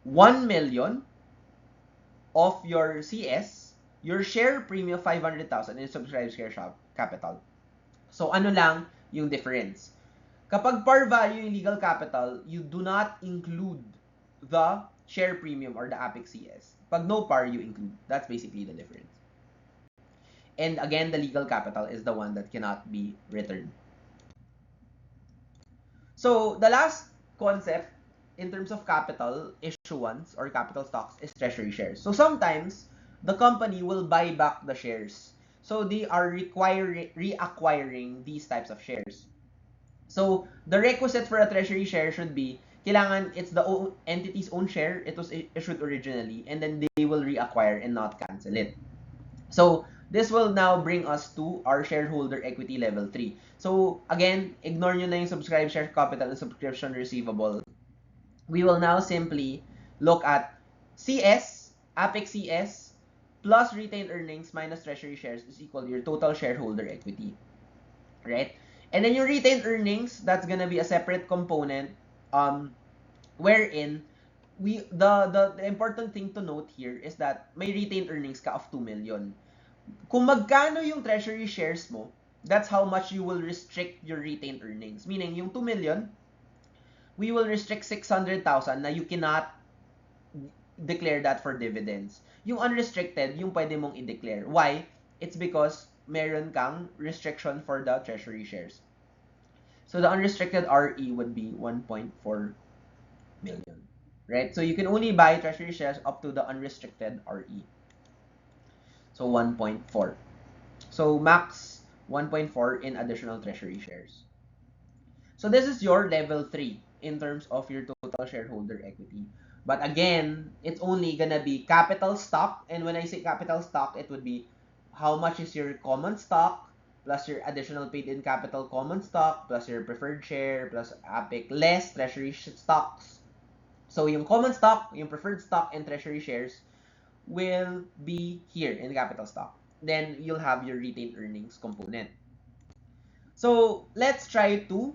1 million of your CS, your share premium 500,000 and subscribed share capital. So ano lang yung difference? Kapag par value yung legal capital, you do not include the share premium or the Apex CS. Pag no par, you include. That's basically the difference. And again, the legal capital is the one that cannot be returned. So the last concept in terms of capital issuance or capital stocks is treasury shares. So sometimes the company will buy back the shares. So they are reacquiring these types of shares. So the requisite for a treasury share should be kailangan it's the entity's own share, it was issued originally, and then they will reacquire and not cancel it. So this will now bring us to our shareholder equity level 3. So again, ignore nyo na yung subscribed share capital and subscription receivable. We will now simply look at CS, Apex CS, plus retained earnings minus treasury shares is equal to your total shareholder equity. Right? And then yung retained earnings, that's gonna be a separate component wherein the important thing to note here is that may retained earnings ka of 2 million. Kung magkano yung treasury shares mo, that's how much you will restrict your retained earnings. Meaning, yung 2 million, we will restrict 600,000 na you cannot declare that for dividends. Yung unrestricted, yung pwede mong i-declare. Why? It's because meron kang restriction for the treasury shares. So the unrestricted RE would be 1.4 million. Right? So you can only buy treasury shares up to the unrestricted RE. So 1.4. So max 1.4 in additional treasury shares. So this is your level 3 in terms of your total shareholder equity. But again, it's only gonna be capital stock. And when I say capital stock, it would be how much is your common stock plus your additional paid-in capital common stock plus your preferred share plus APIC less treasury stocks. So yung common stock, yung preferred stock, and treasury shares will be here in the capital stock. Then you'll have your retained earnings component. So let's try to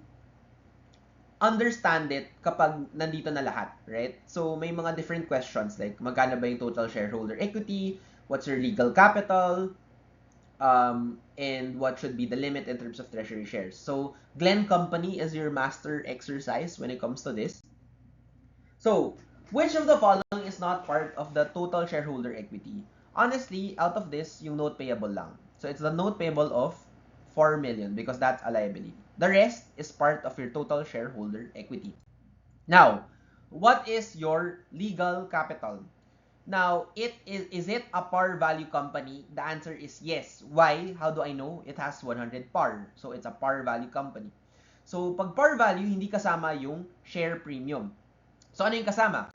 understand it kapag nandito na lahat, right? So may mga different questions like magkano ba yung total shareholder equity, what's your legal capital, and what should be the limit in terms of treasury shares. So Glenn Company is your master exercise when it comes to this. So which of the following is not part of the total shareholder equity? Honestly, out of this, yung note payable lang. So it's the note payable of 4 million because that's a liability. The rest is part of your total shareholder equity. Now, what is your legal capital? Now, is it a par value company? The answer is yes. Why? How do I know? It has 100 par. So it's a par value company. So pag par value, hindi kasama yung share premium. So ano yung kasama?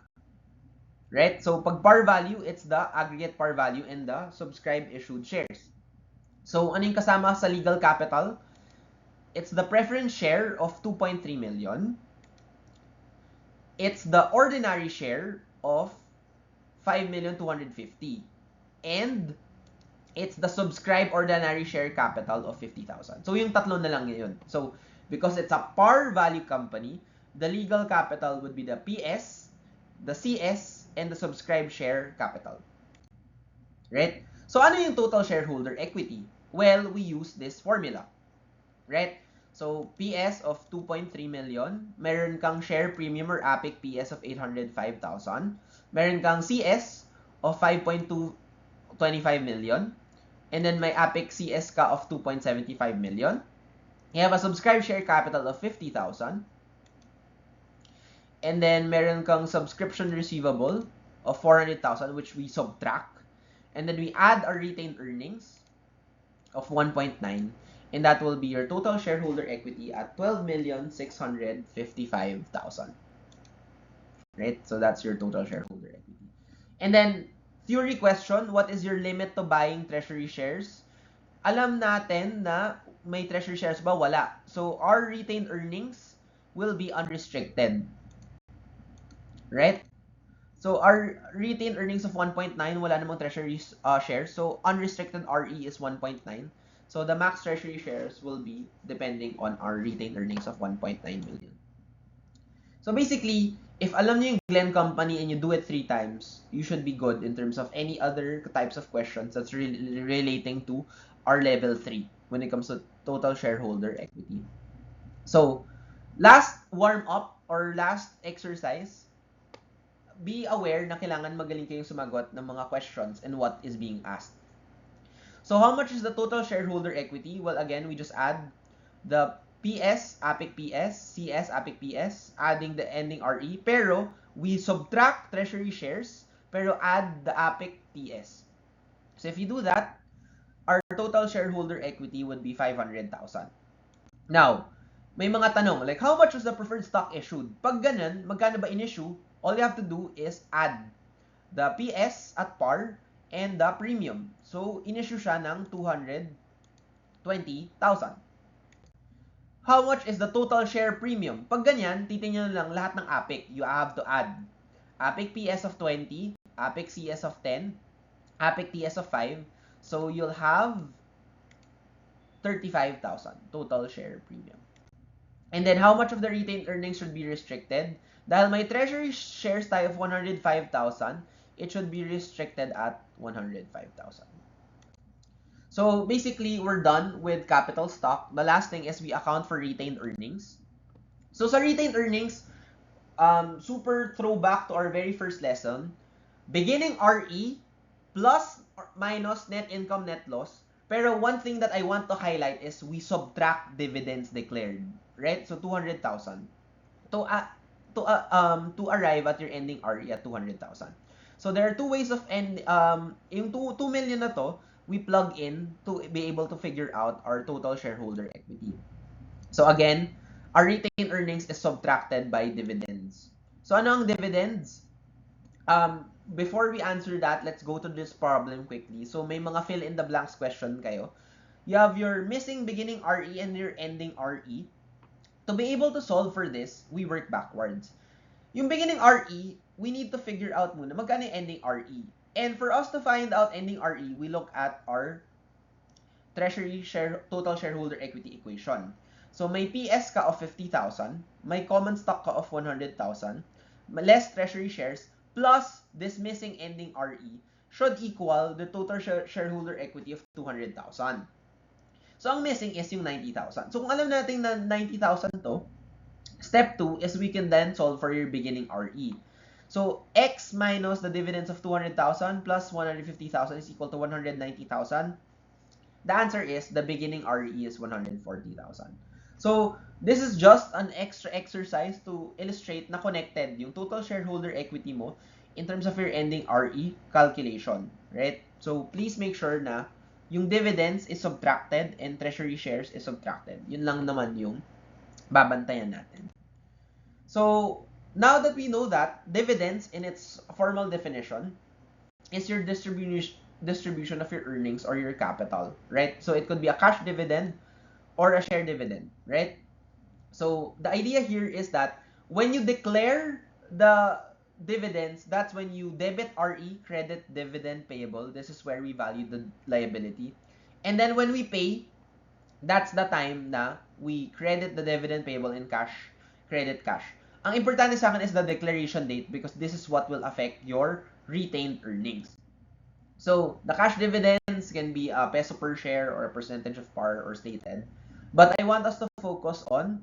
Right? So pag par value, it's the aggregate par value and the subscribed issued shares. So ano yung kasama sa legal capital? It's the preference share of 2.3 million. It's the ordinary share of 5,250,000. And it's the subscribed ordinary share capital of 50,000. So yung tatlo na lang yun. So because it's a par value company, the legal capital would be the PS, the CS, and the subscribed share capital. Right? So ano yung total shareholder equity? Well, we use this formula. Right? So, PS of 2.3 million. Meron kang share premium or APIC PS of 805,000. Meron kang CS of 5.225 million. And then may APIC CS ka of 2.75 million. You have a subscribed share capital of 50,000. And then meron kang subscription receivable of 400,000, which we subtract. And then we add our retained earnings of 1.9, and that will be your total shareholder equity at 12,655,000. Right? So that's your total shareholder equity. And then, theory question, what is your limit to buying treasury shares? Alam natin na may treasury shares ba? Wala. So our retained earnings will be unrestricted. Right? So our retained earnings of 1.9, wala namang treasury shares. So unrestricted RE is 1.9. So the max treasury shares will be depending on our retained earnings of 1.9 million. So basically, if alam niyo yung Glenn Company and you do it 3 times, you should be good in terms of any other types of questions that's relating to our level 3 when it comes to total shareholder equity. So, last warm up or last exercise, be aware na kailangan magaling kayong sumagot ng mga questions and what is being asked. So how much is the total shareholder equity? Well, again, we just add the PS, APIC PS, CS, APIC PS, adding the ending RE, pero we subtract treasury shares, pero add the APIC PS. So if you do that, our total shareholder equity would be 500,000. Now, may mga tanong, like how much was the preferred stock issued? Pag ganun, magkano ba in-issue? All you have to do is add the PS at par and the premium. So, in-issue siya ng 220,000. How much is the total share premium? Pag ganyan, titingnan lang lahat ng APIC. You have to add APIC PS of 20, APIC CS of 10, APIC TS of 5. So, you'll have 35,000 total share premium. And then, how much of the retained earnings should be restricted? Dahil may treasury shares tayo of 105,000, it should be restricted at 105,000. So basically, we're done with capital stock. The last thing is we account for retained earnings. So sa retained earnings, super throwback to our very first lesson. Beginning RE plus or minus net income, net loss. Pero one thing that I want to highlight is we subtract dividends declared. Right? So 200,000. To arrive at your ending RE at 200,000. So there are two ways of yung 2 million na to, we plug in to be able to figure out our total shareholder equity. So again, our retained earnings is subtracted by dividends. So ano ang dividends? Before we answer that, let's go to this problem quickly. So may mga fill in the blanks question kayo. You have your missing beginning RE and your ending RE. To be able to solve for this, we work backwards. Yung beginning RE, we need to figure out muna magkano yung ending RE. And for us to find out ending RE, we look at our total shareholder equity equation. So may PS ka of 50,000, may common stock ka of 100,000, less treasury shares, plus this missing ending RE should equal the total shareholder equity of 200,000. So ang missing is yung 90,000. So kung alam natin na 90,000 to, step 2 is we can then solve for your beginning RE. So X minus the dividends of 200,000 plus 150,000 is equal to 190,000. The answer is the beginning RE is 140,000. So this is just an extra exercise to illustrate na connected yung total shareholder equity mo in terms of your ending RE calculation, right? So please make sure na yung dividends is subtracted and treasury shares is subtracted. Yun lang naman yung babantayan natin. So, now that we know that, dividends in its formal definition is your distribution of your earnings or your capital, right? So, it could be a cash dividend or a share dividend, right? So, the idea here is that when you declare the dividends, that's when you debit RE, credit dividend payable. This is where we value the liability. And then when we pay, that's the time na we credit the dividend payable in cash, credit cash. Ang importante sa akin is the declaration date because this is what will affect your retained earnings. So, the cash dividends can be a peso per share or a percentage of par or stated. But I want us to focus on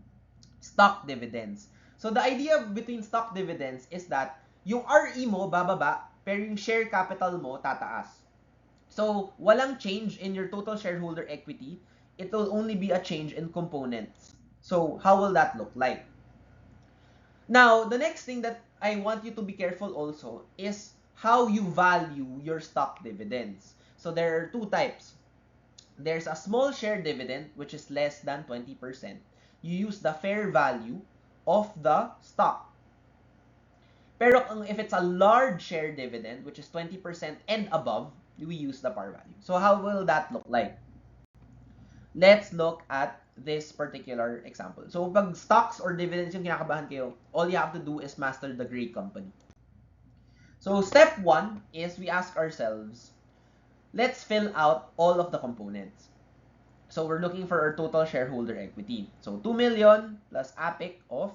stock dividends. So the idea between stock dividends is that yung RE mo bababa, pero yung share capital mo tataas. So walang change in your total shareholder equity. It will only be a change in components. So how will that look like? Now, the next thing that I want you to be careful also is how you value your stock dividends. So there are two types. There's a small share dividend, which is less than 20%. You use the fair value of the stock. Pero if it's a large share dividend, which is 20% and above, we use the par value. So how will that look like? Let's look at this particular example. So pag stocks or dividends yung kinakabahan kayo, all you have to do is master the gray company. So step 1 is we ask ourselves, let's fill out all of the components. So we're looking for our total shareholder equity. So 2 million plus APIC of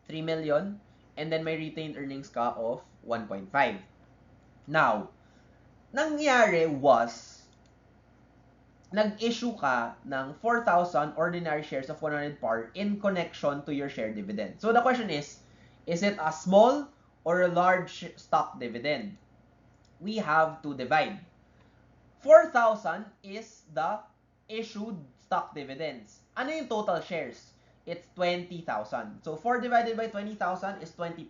3 million, and then may retained earnings ka of 1.5. Now, nangyari was, nag-issue ka ng 4,000 ordinary shares of 100 par in connection to your share dividend. So the question is it a small or a large stock dividend? We have to divide. 4,000 is the issued stock dividends. Ano yung total shares? It's 20,000. So 4 divided by 20,000 is 20%.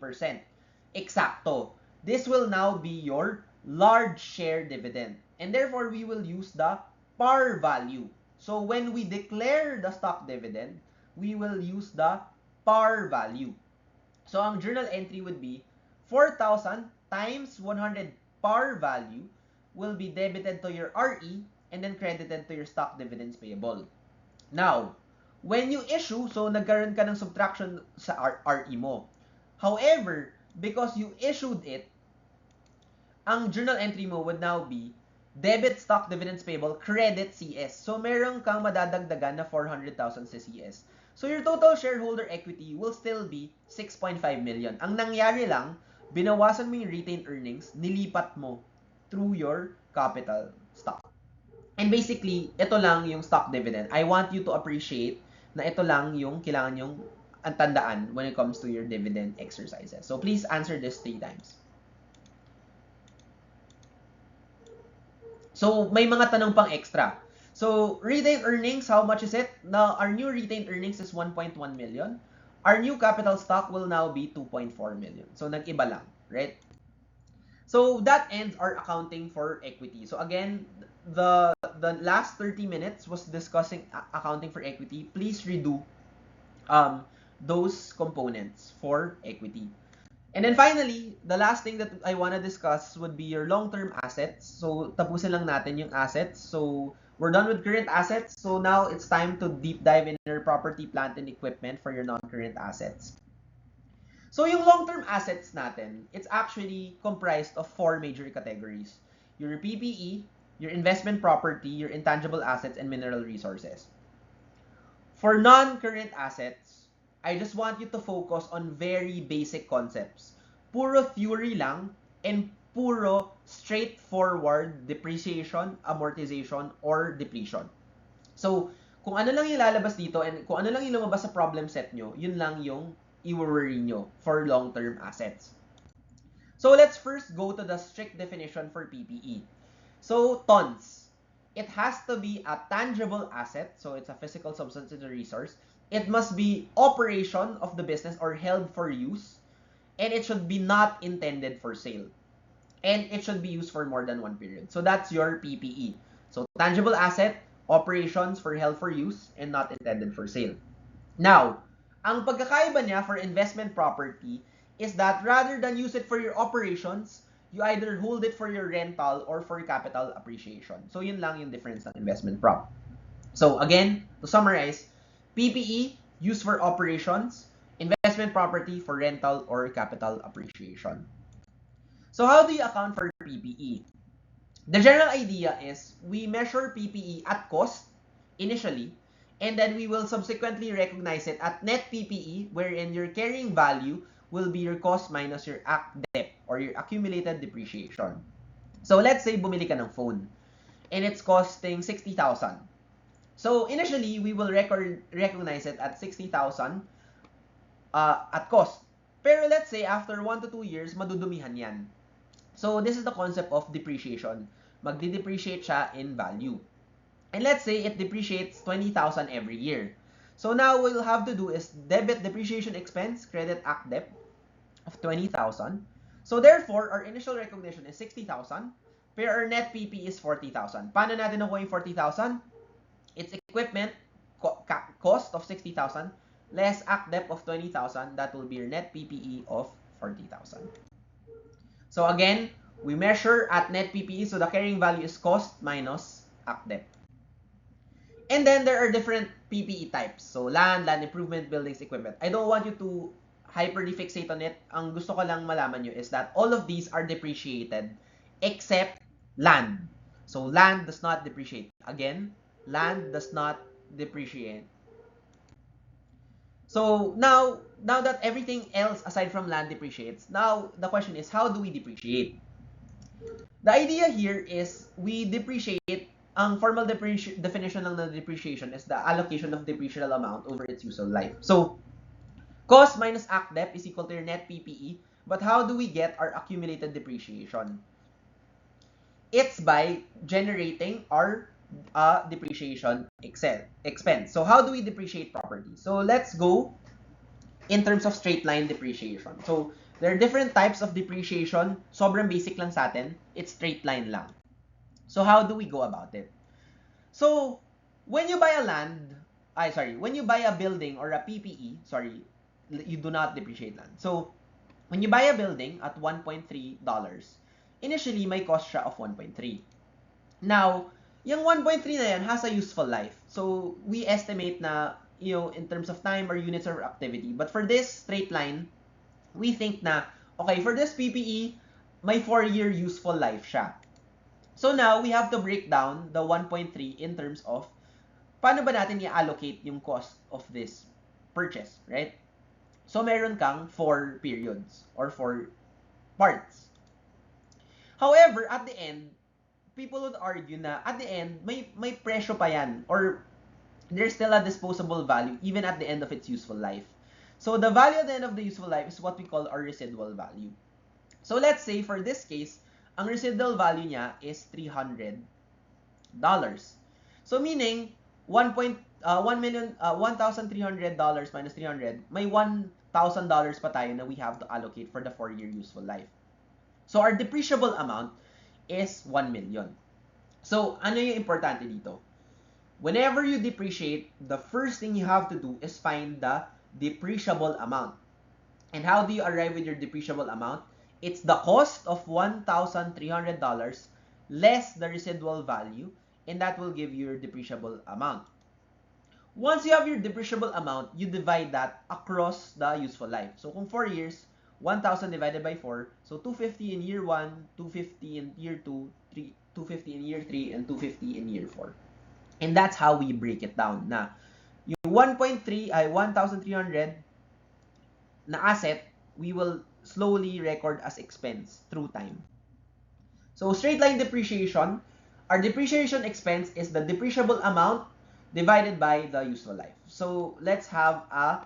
Exacto. This will now be your large share dividend. And therefore, we will use the par value. So when we declare the stock dividend, we will use the par value. So ang journal entry would be 4,000 times 100 par value will be debited to your RE and then credited to your stock dividends payable. Now, when you issue, so nagkaroon ka ng subtraction sa RE mo. However, because you issued it, ang journal entry mo would now be debit stock dividends payable, credit CS. So meron kang madadagdagan na 400,000 sa CS. So your total shareholder equity will still be 6.5 million. Ang nangyari lang, binawasan mo yung retained earnings, nilipat mo through your capital stock. And basically, ito lang yung stock dividend. I want you to appreciate na ito lang yung kailangan yung tandaan when it comes to your dividend exercises. So please answer this 3 times. So, may mga tanong pang extra. So, retained earnings, how much is it? Now, our new retained earnings is 1.1 million. Our new capital stock will now be 2.4 million. So, nag-iba lang, right? So, that ends our accounting for equity. So, again, the last 30 minutes was discussing accounting for equity. Please redo those components for equity. And then finally, the last thing that I want to discuss would be your long-term assets. So, tapusin lang natin yung assets. So, we're done with current assets. So, now it's time to deep dive in your property, plant, and equipment for your non-current assets. So, yung long-term assets natin, it's actually comprised of 4 major categories. Your PPE, your investment property, your intangible assets, and mineral resources. For non-current assets, I just want you to focus on very basic concepts. Puro theory lang and puro straightforward depreciation, amortization, or depletion. So, kung ano lang yung lalabas dito and kung ano lang yung lumabas sa problem set nyo, yun lang yung i-worry nyo for long-term assets. So, let's first go to the strict definition for PPE. So, tons. It has to be a tangible asset, so it's a physical substance and a resource. It must be operation of the business or held for use, and it should be not intended for sale. And it should be used for more than 1 period. So that's your PPE. So tangible asset, operations for held for use, and not intended for sale. Now, ang pagkakaiba niya for investment property is that rather than use it for your operations, you either hold it for your rental or for capital appreciation. So yun lang yung difference ng investment prop. So again, to summarize, PPE used for operations, investment property for rental or capital appreciation. So how do you account for PPE? The general idea is we measure PPE at cost initially, and then we will subsequently recognize it at net PPE, wherein your carrying value will be your cost minus your debt or your accumulated depreciation. So let's say bumili ka ng phone and it's costing 60,000. So initially, we will recognize it at 60,000 at cost. Pero let's say after 1 to 2 years, madudumihan yan. So this is the concept of depreciation. Magdi-depreciate siya in value. And let's say it depreciates 20,000 every year. So now what we'll have to do is debit depreciation expense, credit ACDEP of 20,000. So therefore, our initial recognition is 60,000, pero our net PP is 40,000. Paano natin nakuha yung 40,000? It's equipment cost of 60,000 less ACDEP of 20,000. That will be your net PPE of 40,000. So again, we measure at net PPE, so the carrying value is cost minus ACDEP. And then there are different PPE types. So land improvement, buildings, equipment. I don't want you to hyperly fixate on it. Ang gusto ko lang malaman nyo is that all of these are depreciated except land. So land does not depreciate. Again, land does not depreciate. So now that everything else aside from land depreciates, now the question is, how do we depreciate? The idea here is we depreciate. Ang formal definition ng depreciation is the allocation of depreciable amount over its useful life. So cost minus ACDEP is equal to your net PPE. But how do we get our accumulated depreciation? It's by generating our depreciation expense. So how do we depreciate property? So let's go in terms of straight line depreciation. So there are different types of depreciation. Sobrang basic lang sa atin. It's straight line lang. So how do we go about it? So when you buy a when you buy a building or a PPE, you do not depreciate land. So when you buy a building at $1.3, initially may cost siya of 1.3. Now, yung 1.3 na yan has a useful life. So we estimate na, in terms of time or units of activity. But for this straight line, we think na, okay, for this PPE, may 4-year useful life siya. So now, we have to break down the 1.3 in terms of paano ba natin i-allocate yung cost of this purchase, right? So meron kang 4 periods or 4 parts. However, at the end, people would argue na at the end, may presyo pa yan or there's still a disposable value even at the end of its useful life. So the value at the end of the useful life is what we call our residual value. So let's say for this case, ang residual value niya is $300. So meaning, $1,300 minus 300, may $1,000 pa tayo na we have to allocate for the 4-year useful life. So our depreciable amount is 1 million. So ano yung importante dito? Whenever you depreciate, the first thing you have to do is find the depreciable amount. And how do you arrive with your depreciable amount? It's the cost of $1,300 less the residual value, and that will give you your depreciable amount. Once you have your depreciable amount, you divide that across the useful life. So kung 4 years, 1,000 divided by 4, so 250 in year 1, 250 in year 2, 250 in year 3, and 250 in year 4. And that's how we break it down. Na yung 1.3 ay 1,300 na asset, we will slowly record as expense through time. So straight line depreciation, our depreciation expense is the depreciable amount divided by the useful life. So let's have a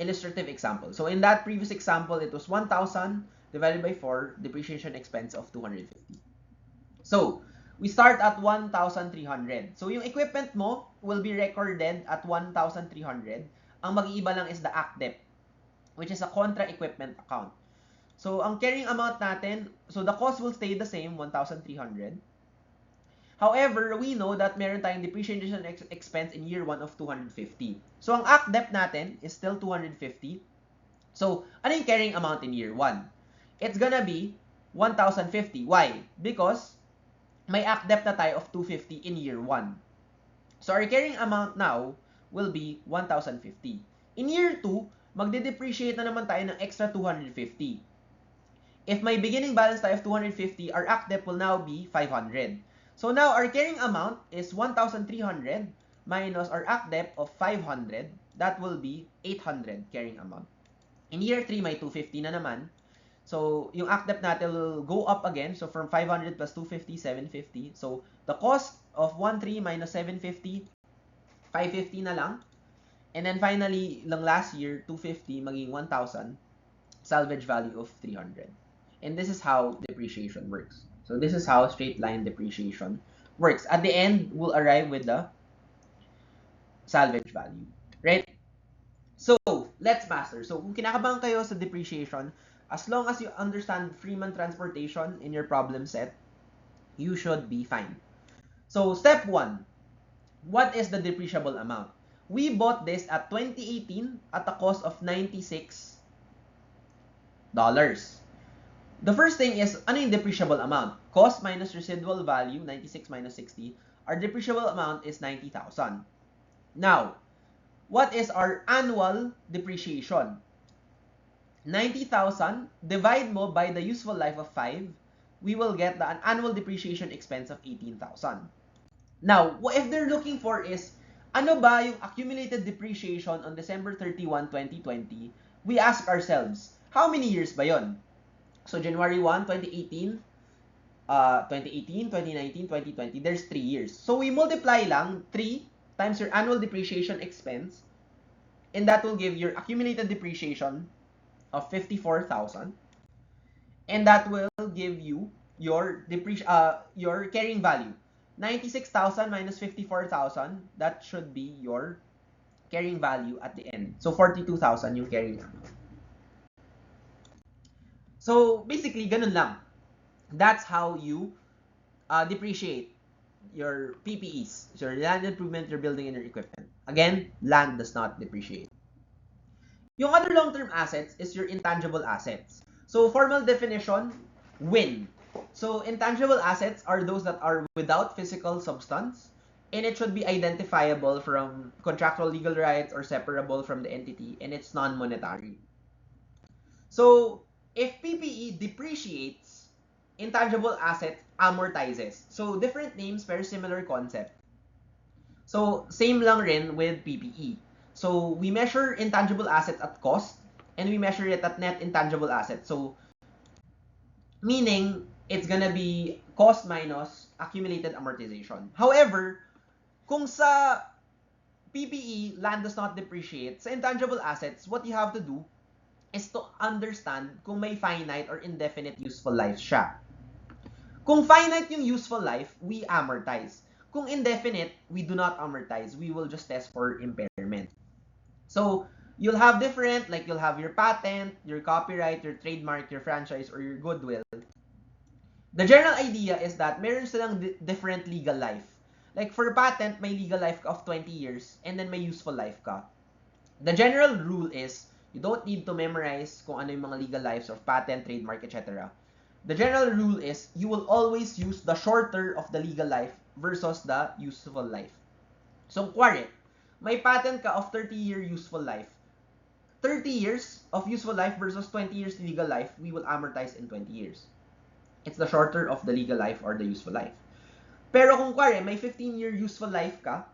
illustrative example. So in that previous example, it was 1,000 divided by 4, depreciation expense of 250. So we start at 1,300. So yung equipment mo will be recorded at 1,300. Ang mag-iiba lang is the ACDEP, which is a contra equipment account. So ang carrying amount natin, so the cost will stay the same, 1,300. However, we know that meron tayong depreciation expense in year 1 of 250. So ang ACDEP natin is still 250. So ano yung carrying amount in year 1? It's gonna be 1,050. Why? Because may ACDEP na tayo of 250 in year 1. So our carrying amount now will be 1,050. In year 2, magde-depreciate na naman tayo ng extra 250. If may beginning balance tayo of 250, our ACDEP will now be 500. So now our carrying amount is 1,300 minus our ACDEP of 500. That will be 800 carrying amount. In year 3, may 250 na naman. So, yung ACDEP natin will go up again. So, from 500 plus 250, 750. So, the cost of 1.3 minus 750, 550 na lang. And then finally, lang last year, 250 maging 1,000. Salvage value of 300. And this is how depreciation works. So, this is how straight line depreciation works. At the end, we'll arrive with the salvage value. Right? So, let's master. So, kung kinakabahan kayo sa depreciation, as long as you understand Freeman transportation in your problem set, you should be fine. So, step 1. What is the depreciable amount? We bought this at 2018 at a cost of $96. The first thing is, ano yung depreciable amount? Cost minus residual value, 96 minus 60. Our depreciable amount is 90,000. Now, what is our annual depreciation? 90,000, divide mo by the useful life of 5, we will get an annual depreciation expense of 18,000. Now, what if they're looking for is, ano ba yung accumulated depreciation on December 31, 2020? We ask ourselves, how many years ba yon? So, January 1, 2018, 2019, 2020, there's 3 years. So, we multiply lang 3 times your annual depreciation expense, and that will give your accumulated depreciation of 54,000, and that will give you your carrying value. 96,000 minus 54,000, that should be your carrying value at the end. So 42,000 yung carrying value. So basically, ganun lang. That's how you depreciate your PPEs, so your land improvement, your building, and your equipment. Again, land does not depreciate. Yung other long-term assets is your intangible assets. So formal definition, WIN. So intangible assets are those that are without physical substance, and it should be identifiable from contractual legal rights or separable from the entity, and it's non-monetary. So if PPE depreciates, intangible assets amortizes. So different names, very similar concept. So same lang rin with PPE. So we measure intangible assets at cost, and we measure it at net intangible assets. So meaning it's gonna be cost minus accumulated amortization. However, kung sa PPE, land does not depreciate, sa intangible assets, what you have to do is to understand kung may finite or indefinite useful life siya. Kung finite yung useful life, we amortize. Kung indefinite, we do not amortize. We will just test for impairment. So, you'll have different, like you'll have your patent, your copyright, your trademark, your franchise, or your goodwill. The general idea is that meron silang different legal life. Like for patent, may legal life of 20 years, and then may useful life ka. The general rule is, you don't need to memorize kung ano yung mga legal lives of patent, trademark, etc. The general rule is, you will always use the shorter of the legal life versus the useful life. So, kuwari, may patent ka of 30-year useful life. 30 years of useful life versus 20 years legal life, we will amortize in 20 years. It's the shorter of the legal life or the useful life. Pero kung kuwari, may 15-year useful life ka,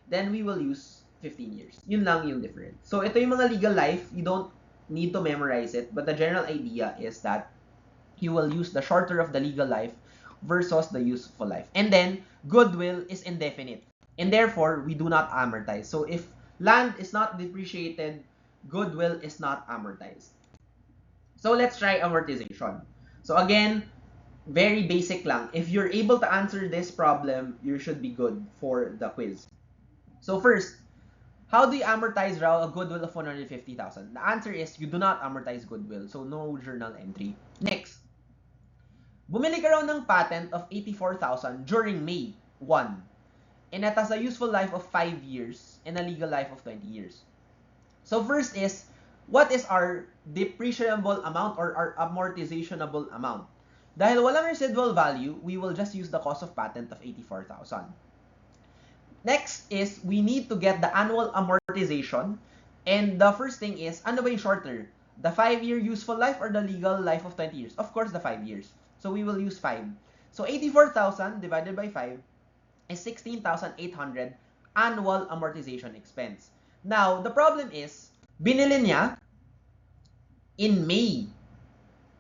then we will use 15 years. Yun lang yung difference. So, ito yung mga legal life, you don't need to memorize it, but the general idea is that you will use the shorter of the legal life versus the useful life. And then, goodwill is indefinite. And therefore, we do not amortize. So, if land is not depreciated, goodwill is not amortized. So, let's try amortization. So, again, very basic lang. If you're able to answer this problem, you should be good for the quiz. So, first, how do you amortize raw a goodwill of 150,000? The answer is, you do not amortize goodwill. So, no journal entry. Next, bumili ka raw ng patent of 84,000 during May 1. And it has a useful life of 5 years and a legal life of 20 years. So, first is, what is our depreciable amount or our amortizationable amount? Dahil walang residual value, we will just use the cost of patent of 84,000. Next is, we need to get the annual amortization. And the first thing is, ano ba yung shorter? The 5-year useful life or the legal life of 20 years? Of course, the 5 years. So, we will use 5. So, 84,000 divided by 5 is 16,800 annual amortization expense. Now, the problem is, binili niya in May.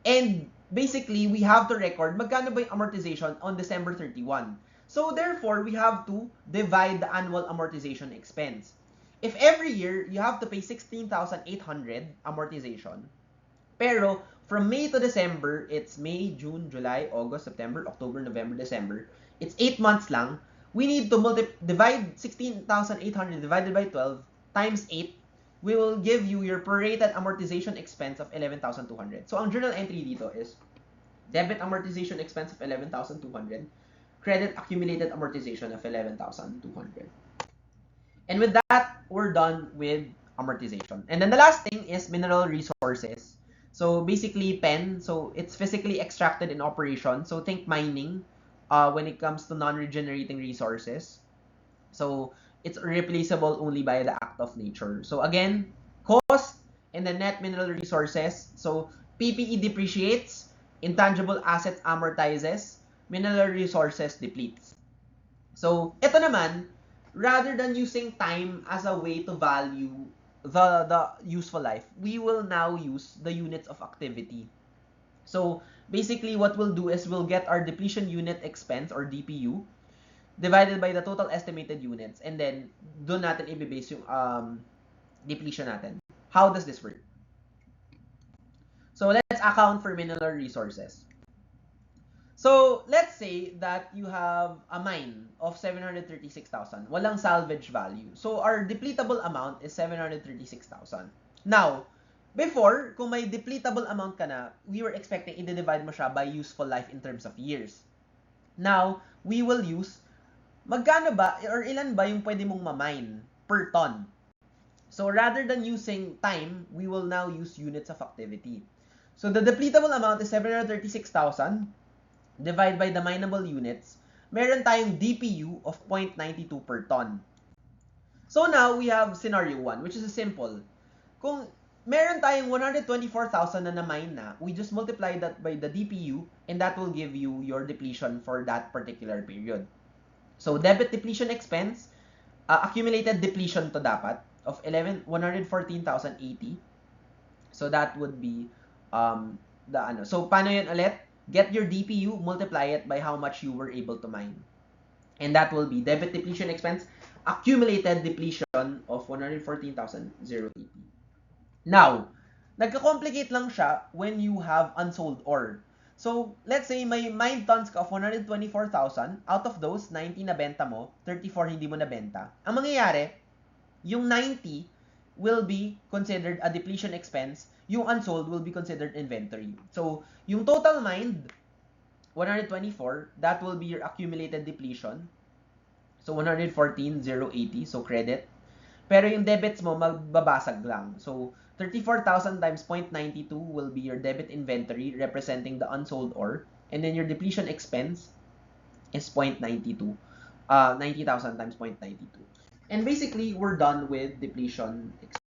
And basically, we have to record magkano ba yung amortization on December 31. So therefore, we have to divide the annual amortization expense. If every year, you have to pay 16,800 amortization, pero from May to December, it's May, June, July, August, September, October, November, December. It's 8 months lang. We need to divide 16,800 divided by 12 times 8. We will give you your prorated amortization expense of 11,200. So, ang journal entry dito is debit amortization expense of 11,200, credit accumulated amortization of 11,200. And with that, we're done with amortization. And then the last thing is mineral resources. So basically pen, so it's physically extracted in operation. So think mining when it comes to non-regenerating resources. So it's replaceable only by the act of nature. So again, cost and the net mineral resources. So PPE depreciates, intangible assets amortizes, mineral resources depletes. So ito naman, rather than using time as a way to value the useful life, we will now use the units of activity. So basically what we'll do is we'll get our depletion unit expense or DPU divided by the total estimated units, and then doon natin i-base yung depletion natin. How does this work? So let's account for mineral resources. So let's say that you have a mine of 736,000. Walang salvage value. So our depletable amount is 736,000. Now, before, kung may depletable amount ka na, we were expecting i-divide mo siya by useful life in terms of years. Now, we will use magkano ba or ilan ba yung pwede mong ma-mine per ton. So rather than using time, we will now use units of activity. So the depletable amount is 736,000 divided by the mineable units. Meron tayong DPU of 0.92 per ton. So now we have scenario 1, which is simple. Kung meron tayong 124,000 na na-mine na, we just multiply that by the DPU and that will give you your depletion for that particular period. So debit depletion expense, accumulated depletion to dapat of 114,080. So that would be the ano. So paano yun ulit? Get your DPU, multiply it by how much you were able to mine. And that will be debit depletion expense, accumulated depletion of 114,080. Now, nagka-complicate lang siya when you have unsold ore. So, let's say may mined tons ka of 124,000. Out of those, 90 na benta mo, 34 hindi mo na benta. Ang mangyayari, yung 90 will be considered a depletion expense. Yung unsold will be considered inventory. So, yung total mined, 124, that will be your accumulated depletion. So, 114,080, so credit. Pero yung debits mo, magbabasag lang. So, 34,000 times 0.92 will be your debit inventory representing the unsold ore. And then your depletion expense is 0.92. 90,000 times 0.92. And basically, we're done with depletion expense.